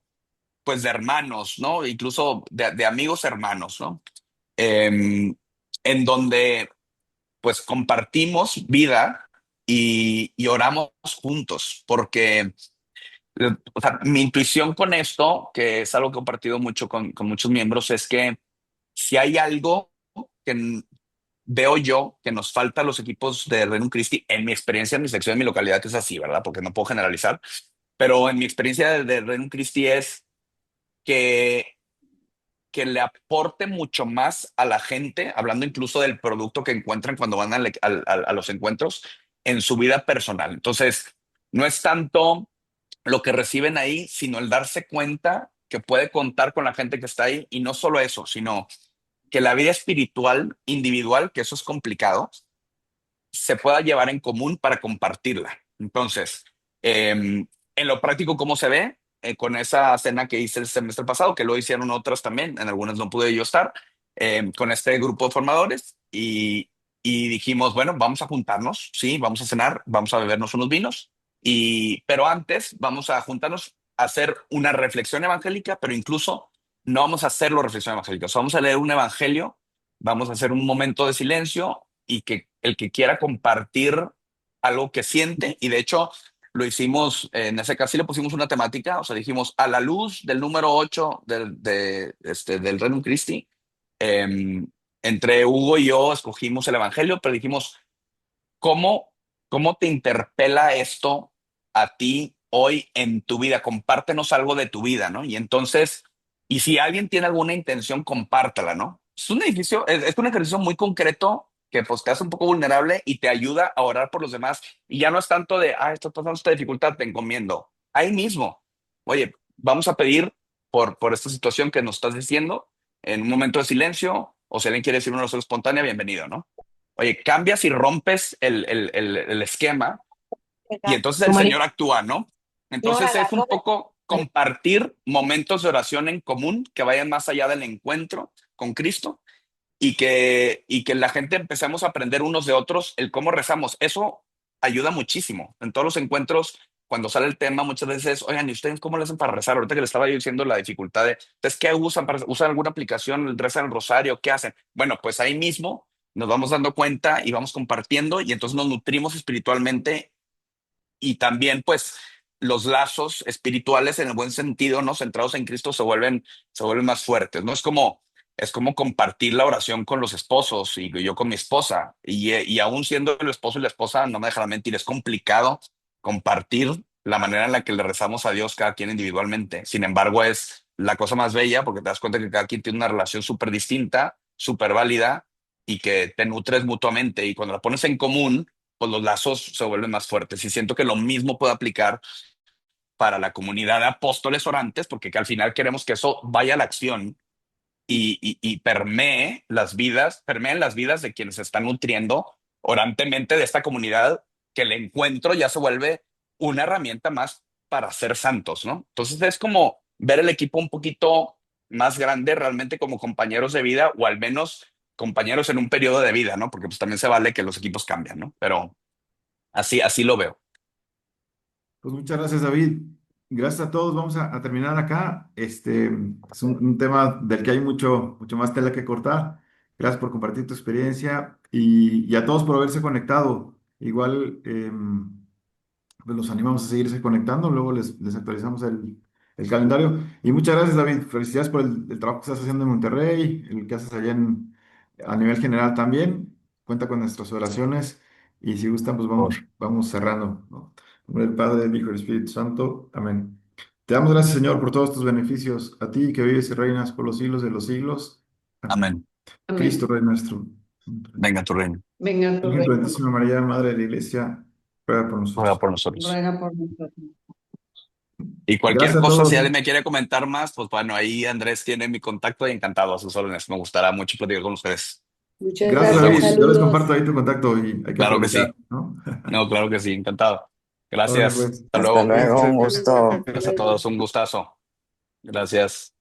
pues de hermanos, ¿no? Incluso de amigos hermanos, ¿no? Eh, en donde pues compartimos vida y oramos juntos, porque o sea, mi intuición con esto, que es algo que he compartido mucho con muchos miembros, es que si hay algo que veo yo que nos falta a los equipos de Renum Christi, en mi experiencia, en mi sección, en mi localidad, que es así, ¿verdad? Porque no puedo generalizar, pero en mi experiencia de Renum Christi es que le aporte mucho más a la gente, hablando incluso del producto que encuentran cuando van a los encuentros, en su vida personal. Entonces, no es tanto lo que reciben ahí, sino el darse cuenta que puede contar con la gente que está ahí, y no solo eso, sino que la vida espiritual individual, que eso es complicado, se pueda llevar en común para compartirla. Entonces, en lo práctico, ¿cómo se ve? Con esa cena que hice el semestre pasado, que lo hicieron otras también, en algunas no pude yo estar, con este grupo de formadores, y dijimos, bueno, vamos a juntarnos, sí, vamos a cenar, vamos a bebernos unos vinos, pero antes vamos a juntarnos a hacer una reflexión evangélica, pero incluso no vamos a hacerlo reflexión evangélica, o sea, vamos a leer un evangelio, vamos a hacer un momento de silencio, y que el que quiera compartir algo que siente, y de hecho lo hicimos, en ese caso sí le pusimos una temática, o sea, dijimos a la luz del número 8 del Regnum Christi, eh, entre Hugo y yo escogimos el Evangelio, pero dijimos, ¿cómo, cómo te interpela esto a ti hoy en tu vida? Compártenos algo de tu vida, ¿no? Y entonces, y si alguien tiene alguna intención, compártala, ¿no? Es un ejercicio muy concreto que pues te hace un poco vulnerable y te ayuda a orar por los demás. Y ya no es tanto de, estás pasando esta dificultad, te encomiendo. Ahí mismo, oye, vamos a pedir por esta situación que nos estás diciendo en un momento de silencio, o si alguien quiere decir una oración espontánea, bienvenido, ¿no? Oye, cambias y rompes el esquema, y entonces el Señor actúa, ¿no? Entonces es un poco compartir momentos de oración en común que vayan más allá del encuentro con Cristo, y que la gente empecemos a aprender unos de otros el cómo rezamos. Eso ayuda muchísimo. En todos los encuentros, cuando sale el tema, muchas veces, oigan, ¿y ustedes cómo le hacen para rezar? Ahorita que le estaba yo diciendo la dificultad de, ¿ustedes qué usan? ¿Usan alguna aplicación? ¿Rezan el rosario? ¿Qué hacen? Bueno, pues ahí mismo nos vamos dando cuenta y vamos compartiendo, y entonces nos nutrimos espiritualmente y también pues los lazos espirituales en el buen sentido, ¿no? Centrados en Cristo se vuelven más fuertes, ¿no? Es como compartir la oración con los esposos y yo con mi esposa. Y aún siendo el esposo y la esposa, no me dejarán mentir, es complicado compartir la manera en la que le rezamos a Dios cada quien individualmente. Sin embargo, es la cosa más bella porque te das cuenta que cada quien tiene una relación súper distinta, súper válida y que te nutres mutuamente. Y cuando la pones en común, pues los lazos se vuelven más fuertes. Y siento que lo mismo puede aplicar para la comunidad de apóstoles orantes, porque que al final queremos que eso vaya a la acción y permeen las vidas de quienes se están nutriendo orantemente de esta comunidad, que el encuentro ya se vuelve una herramienta más para ser santos, ¿no? Entonces es como ver el equipo un poquito más grande realmente como compañeros de vida, o al menos compañeros en un periodo de vida, ¿no? Porque pues también se vale que los equipos cambian, ¿no? Pero así lo veo. Pues muchas gracias, David. Gracias a todos. Vamos a terminar acá. Es un tema del que hay mucho más tela que cortar. Gracias por compartir tu experiencia y a todos por haberse conectado. Igual, pues los animamos a seguirse conectando. Luego les actualizamos el calendario. Y muchas gracias, David. Felicidades por el trabajo que estás haciendo en Monterrey, el que haces allá a nivel general también. Cuenta con nuestras oraciones. Y si gustan, pues Por vamos cerrando, ¿no? En nombre del Padre, del Hijo y del Espíritu Santo. Amén. Te damos gracias, Señor, por todos tus beneficios. A ti que vives y reinas por los siglos de los siglos. Amén. Amén. Cristo, Amén. Rey nuestro. Venga tu reino. Venga tu Virgen reino, Santísima María, Madre de la Iglesia, ruega por Ruega nosotros. por nosotros. ruega por nosotros. Y cualquier Gracias a cosa, todos. si alguien me quiere comentar más, pues bueno, ahí Andrés tiene mi contacto y encantado a sus órdenes. Me gustará mucho platicar con ustedes. Muchas Gracias, Nos gracias, David. vemos. Yo les saludos. comparto ahí tu contacto y hay que Claro que aprovechar, sí. ¿no? No, claro que sí, encantado. Órale, Gracias. pues. Hasta Hasta luego. luego, un Cuídense. gusto. Gracias a todos, un gustazo. Gracias.